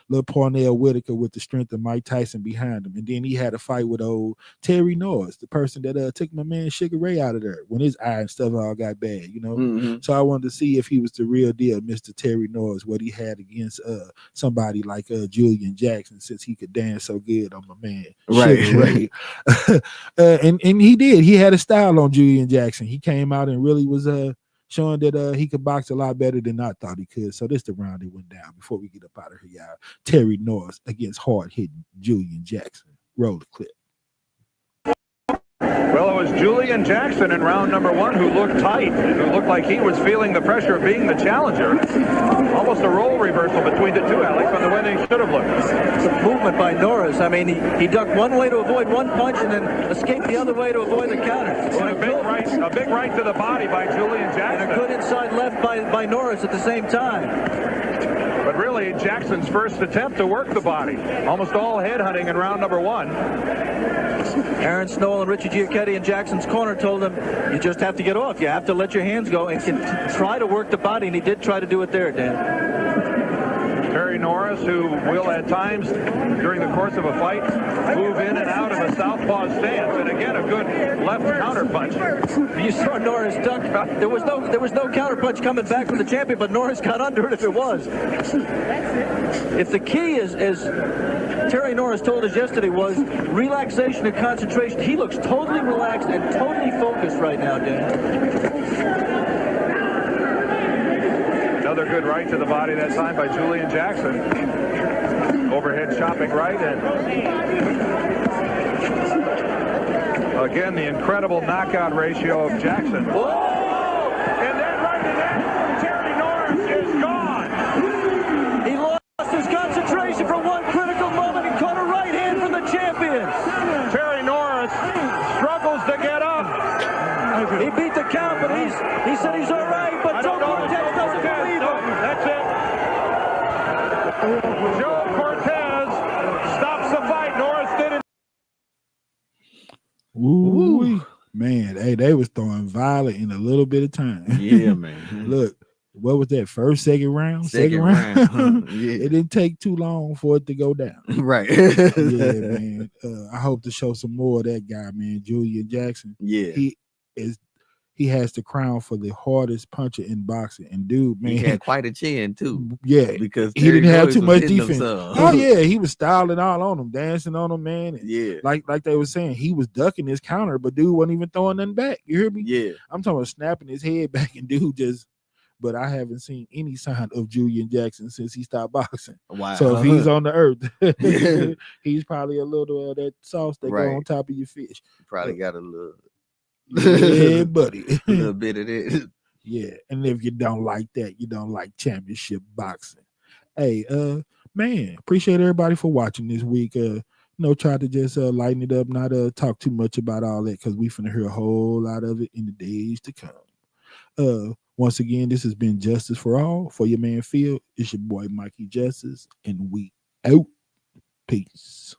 little Parnell Whitaker with the strength of Mike Tyson behind him. And then he had a fight with old Terry Norris, the person that took my man Sugar Ray out of there when his eye and stuff all got bad, you know. Mm-hmm. So I wanted to see if he was the real deal, Mr. Terry Norris, what he had against somebody like Julian Jackson, since he could dance so good on my man Sugar Ray. And he did. He had a style on Julian Jackson. He came out and really was showing that he could box a lot better than I thought he could. So this the round that went down before we get up out of here, y'all. Terry Norris against hard-hitting Julian Jackson. Roll the clip. Well, it was Julian Jackson in round number 1 who looked tight, who looked like he was feeling the pressure of being the challenger. Almost a role reversal between the two, Alex, on the way they should have looked. It's a movement by Norris. I mean, he ducked one way to avoid one punch and then escaped the other way to avoid the counter. And a big right to the body by Julian Jackson. And a good inside left by Norris at the same time. But really, Jackson's first attempt to work the body. Almost all head hunting in round number 1. Aaron Snowell and Richie Giacchetti in Jackson's corner told him, you just have to get off. You have to let your hands go and try to work the body, and he did try to do it there, Dan. Terry Norris, who will at times during the course of a fight move in and out of a southpaw stance, and again a good left counter punch. You saw Norris duck. There was no counter punch coming back from the champion, but Norris got under it if it was. If the key is, as Terry Norris told us yesterday, was relaxation and concentration, he looks totally relaxed and totally focused right now, Dan. Another good right to the body that time by Julian Jackson. Overhead chopping right, and again the incredible knockout ratio of Jackson. Whoa! And then right to that, Terry Norris is gone. He lost his concentration for one critical moment and caught a right hand from the champion. Terry Norris struggles to get up. He beat the count, but he said he's all right, but Joe Cortez doesn't believe him. That's it. Joe Cortez stops the fight. Norris didn't. Ooh, man, hey, they was throwing violent in a little bit of time. Yeah, man. Look, what was that, first, second round? Second round. Yeah. It didn't take too long for it to go down. Right. Yeah, man. I hope to show some more of that guy, man. Julian Jackson. Yeah. He has the crown for the hardest puncher in boxing. And dude, man, he had quite a chin too. Yeah, because he didn't have too much hitting defense. Oh yeah, he was styling all on him, dancing on him, man. And yeah, like they were saying, he was ducking his counter, but dude wasn't even throwing nothing back. You hear me? Yeah, I'm talking about snapping his head back, and dude just. But I haven't seen any sign of Julian Jackson since he stopped boxing. Wow. So if he's on the earth, he's probably a little of that sauce that go on top of your fish. Probably got a little. Yeah, buddy. A little bit of it. Yeah. And if you don't like that, you don't like championship boxing. Hey, man, appreciate everybody for watching this week. Try to just lighten it up, not talk too much about all that, because we finna hear a whole lot of it in the days to come. Once again, this has been Justice for All. For your man Phil, it's your boy Mikey Justice, and we out. Peace.